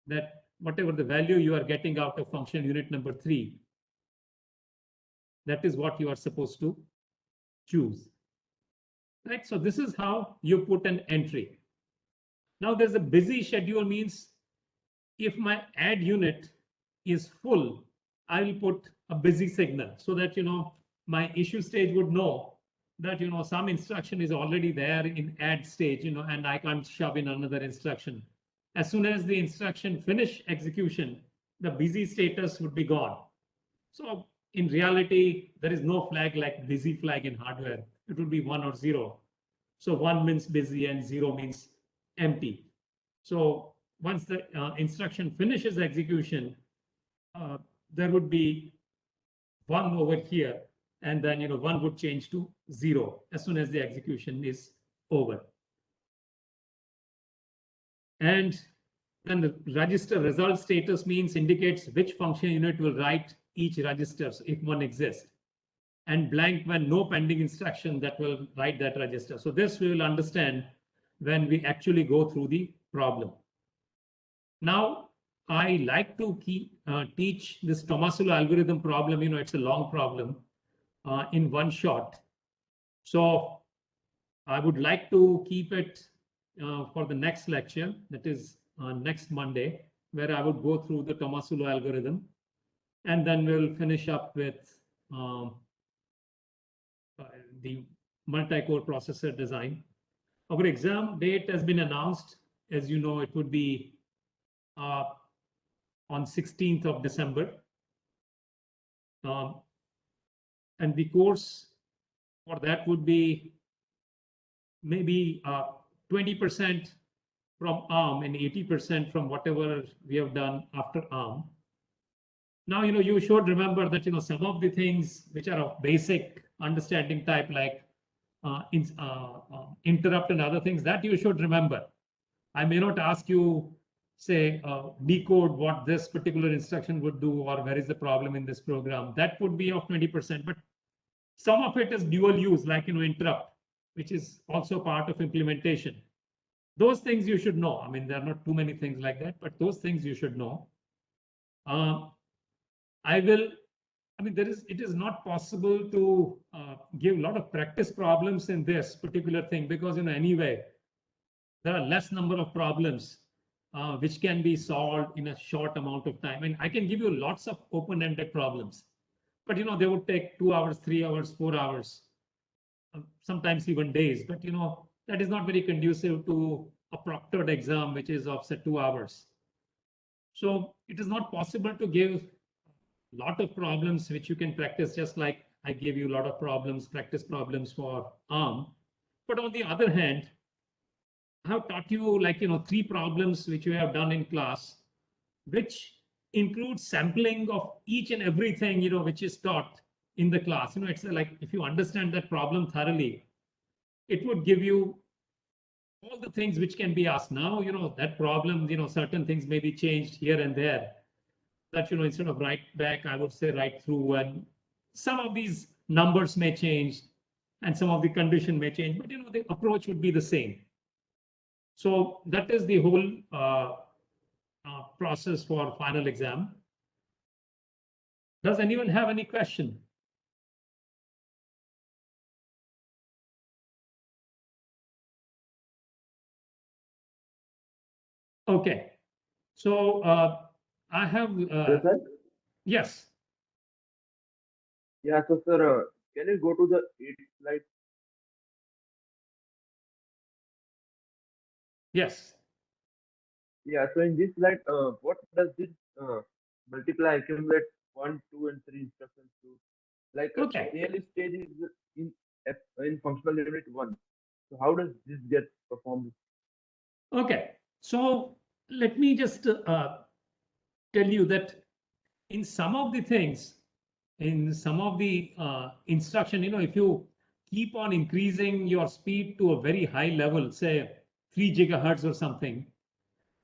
That whatever the value you are getting out of function unit number 3, that is what you are supposed to choose. Right? So this is how you put an entry. Now there's a busy schedule, means if my add unit is full, I will put a busy signal so that my issue stage would know that some instruction is already there in add stage, and I can't shove in another instruction. As soon as the instruction finish execution, the busy status would be gone. So in reality, there is no flag like busy flag in hardware. It would be 1 or 0. So 1 means busy and 0 means empty. So once the instruction finishes execution, there would be 1 over here, and then 1 would change to 0 as soon as the execution is over. And then the register result status means indicates which function unit will write each register, so if one exists, and blank when no pending instruction that will write that register. So this we will understand when we actually go through the problem. Now, I like to teach this Tomasulo algorithm problem. It's a long problem in one shot. So I would like to keep it for the next lecture, that is next Monday, where I would go through the Tomasulo algorithm, and then we'll finish up with the multi-core processor design. Our exam date has been announced. As you know, it would be on 16th of December. And the course for that would be maybe 20% from ARM and 80% from whatever we have done after ARM. Now, you should remember that, some of the things which are of basic understanding type, like interrupt and other things, that you should remember. I may not ask you, say, decode what this particular instruction would do, or where is the problem in this program. That would be of 20%, but some of it is dual use, like, interrupt, which is also part of implementation. Those things you should know. I mean, there are not too many things like that, but those things you should know. I mean, it is not possible to give a lot of practice problems in this particular thing because, anyway, there are less number of problems which can be solved in a short amount of time. And I can give you lots of open-ended problems, but, they would take 2 hours, 3 hours, 4 hours, sometimes even days. But, that is not very conducive to a proctored exam, which is of say 2 hours. So it is not possible to give lot of problems which you can practice, just like I gave you a lot of problems, practice problems for ARM. But on the other hand, I have taught you 3 problems which you have done in class, which includes sampling of each and everything, which is taught in the class. It's like if you understand that problem thoroughly, it would give you all the things which can be asked. Now, that problem, certain things may be changed here and there. That, instead of write back, I would say write through, and some of these numbers may change and some of the condition may change, but the approach would be the same. So that is the whole process for final exam. Does anyone have any question? Okay, so I have Yes, sir. yes. Yeah, so sir, can you go to the 8th slide? Yes. Yeah, so in this slide, what does this multiply, accumulate 1, 2, and 3 instructions do? Like Okay. the early stage is in functional unit 1. So how does this get performed? Okay, so let me just tell you that in some of the things, in some of the instruction, if you keep on increasing your speed to a very high level, say 3 gigahertz or something,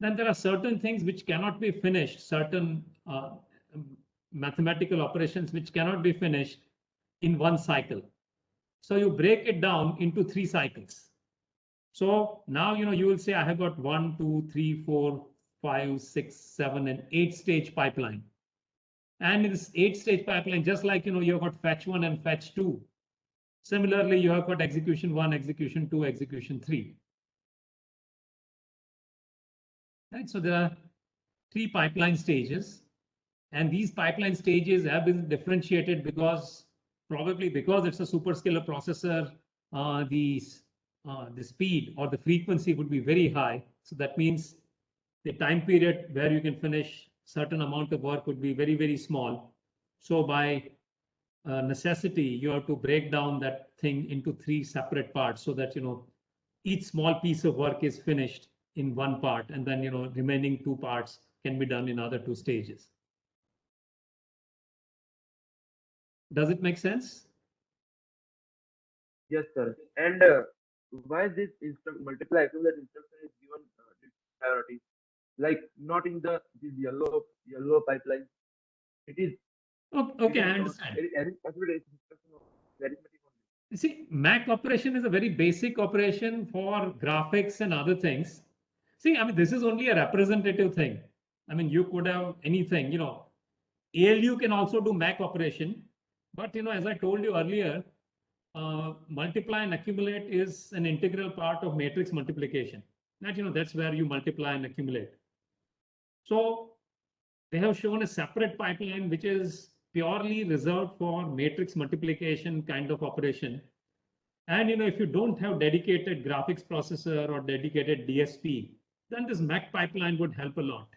then there are certain things which cannot be finished, certain mathematical operations which cannot be finished in one cycle. So you break it down into 3 cycles. So now, you will say I have got 1, 2, 3, 4, 5, 6, 7, and 8 stage pipeline. And in this 8 stage pipeline, just like, you've got fetch 1 and fetch 2. Similarly, you have got execution 1, execution 2, execution 3. Right? So there are 3 pipeline stages. And these pipeline stages have been differentiated probably because it's a superscalar processor, the speed or the frequency would be very high. So that means the time period where you can finish certain amount of work would be very, very small. So by necessity, you have to break down that thing into 3 separate parts so that, each small piece of work is finished in one part, and then, remaining 2 parts can be done in other 2 stages. Does it make sense? Yes, sir. And why this multiply accumulate instruction is given priority? Like not in this yellow pipeline. It is Okay, I understand. You see, MAC operation is a very basic operation for graphics and other things. See, I mean, this is only a representative thing. I mean, you could have anything, ALU can also do MAC operation, but, as I told you earlier, multiply and accumulate is an integral part of matrix multiplication. That's where you multiply and accumulate. So they have shown a separate pipeline which is purely reserved for matrix multiplication kind of operation. And if you don't have dedicated graphics processor or dedicated DSP, then this MAC pipeline would help a lot.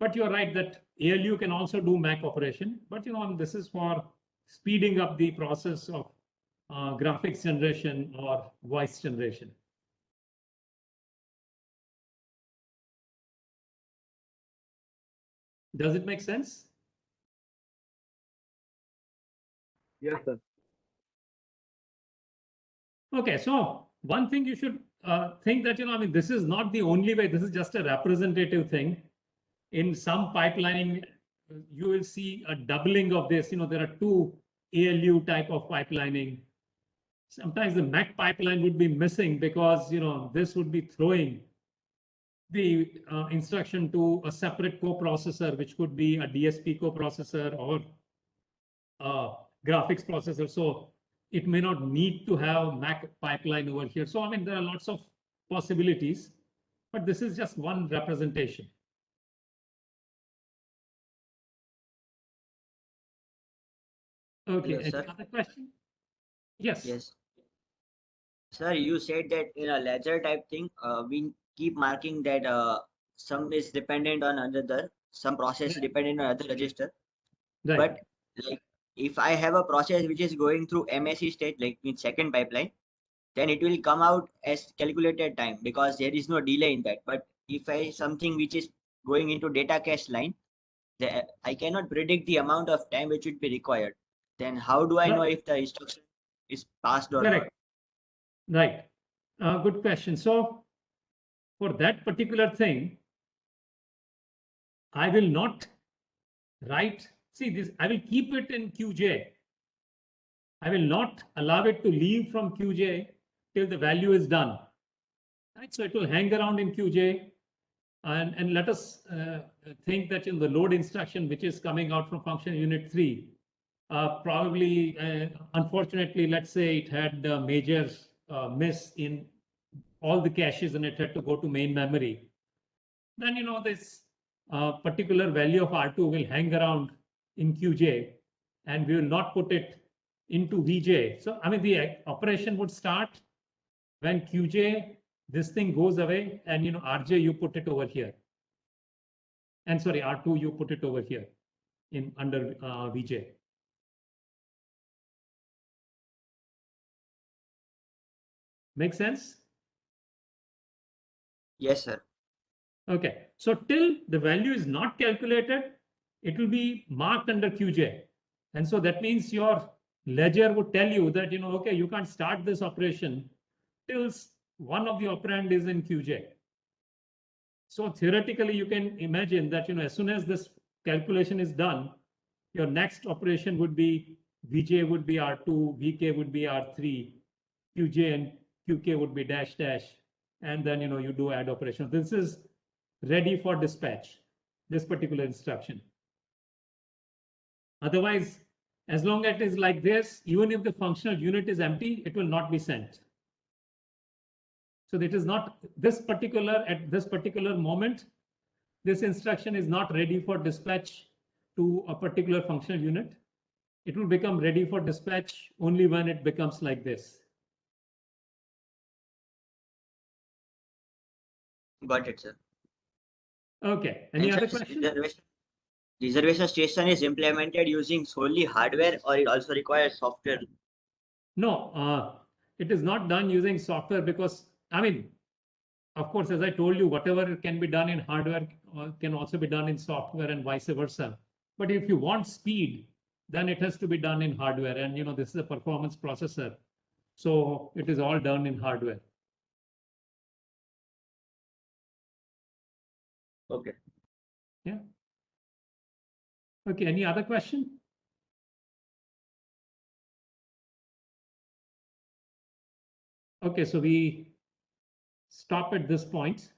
But you're right that ALU can also do MAC operation, but this is for speeding up the process of graphics generation or voice generation. Does it make sense? Yes, sir. Okay, so one thing you should think that, I mean, this is not the only way. This is just a representative thing. In some pipelining, you will see a doubling of this. There are 2 ALU type of pipelining. Sometimes the MAC pipeline would be missing because, this would be throwing the instruction to a separate coprocessor, which could be a DSP coprocessor or a graphics processor. So it may not need to have MAC pipeline over here. So, I mean, there are lots of possibilities, but this is just one representation. Okay, Hello, any sir. other question? Yes. Yes. Sir, you said that in a ledger type thing, we keep marking that some is dependent on another, some process Right. dependent on other register. Right. But like if I have a process which is going through MSC state, like in second pipeline, then it will come out as calculated time because there is no delay in that. But if I something which is going into data cache line, I cannot predict the amount of time which would be required. Then how do I know Right. if the instruction is passed or not? Correct. Right. Good question. So for that particular thing, I will not write, see this, I will keep it in QJ. I will not allow it to leave from QJ till the value is done. Right? So it will hang around in QJ. And let us think that in the load instruction, which is coming out from function unit 3, probably, unfortunately, let's say it had a major miss in all the caches and it had to go to main memory. Then, this particular value of R2 will hang around in QJ and we will not put it into VJ. So, I mean, the operation would start when QJ, this thing goes away and, RJ, you put it over here. And sorry, R2, you put it over here in under VJ. Make sense? Yes, sir. Okay, so till the value is not calculated, it will be marked under QJ. And so that means your ledger would tell you that, okay, you can't start this operation till one of the operand is in QJ. So theoretically, you can imagine that, as soon as this calculation is done, your next operation would be VJ would be R2, VK would be R3, QJ and QK would be dash dash, and then you do add operation. This is ready for dispatch, this particular instruction. Otherwise, as long as it is like this, even if the functional unit is empty, it will not be sent. So it is not this particular, at this particular moment, this instruction is not ready for dispatch to a particular functional unit. It will become ready for dispatch only when it becomes like this. Got it, sir. Okay, any And other sir, questions? reservation station is implemented using solely hardware or it also requires software? No, it is not done using software because, I mean, of course, as I told you, whatever can be done in hardware can also be done in software and vice versa. But if you want speed, then it has to be done in hardware. And this is a performance processor. So it is all done in hardware. Okay. Yeah. Okay, any other question? Okay, so we stop at this point.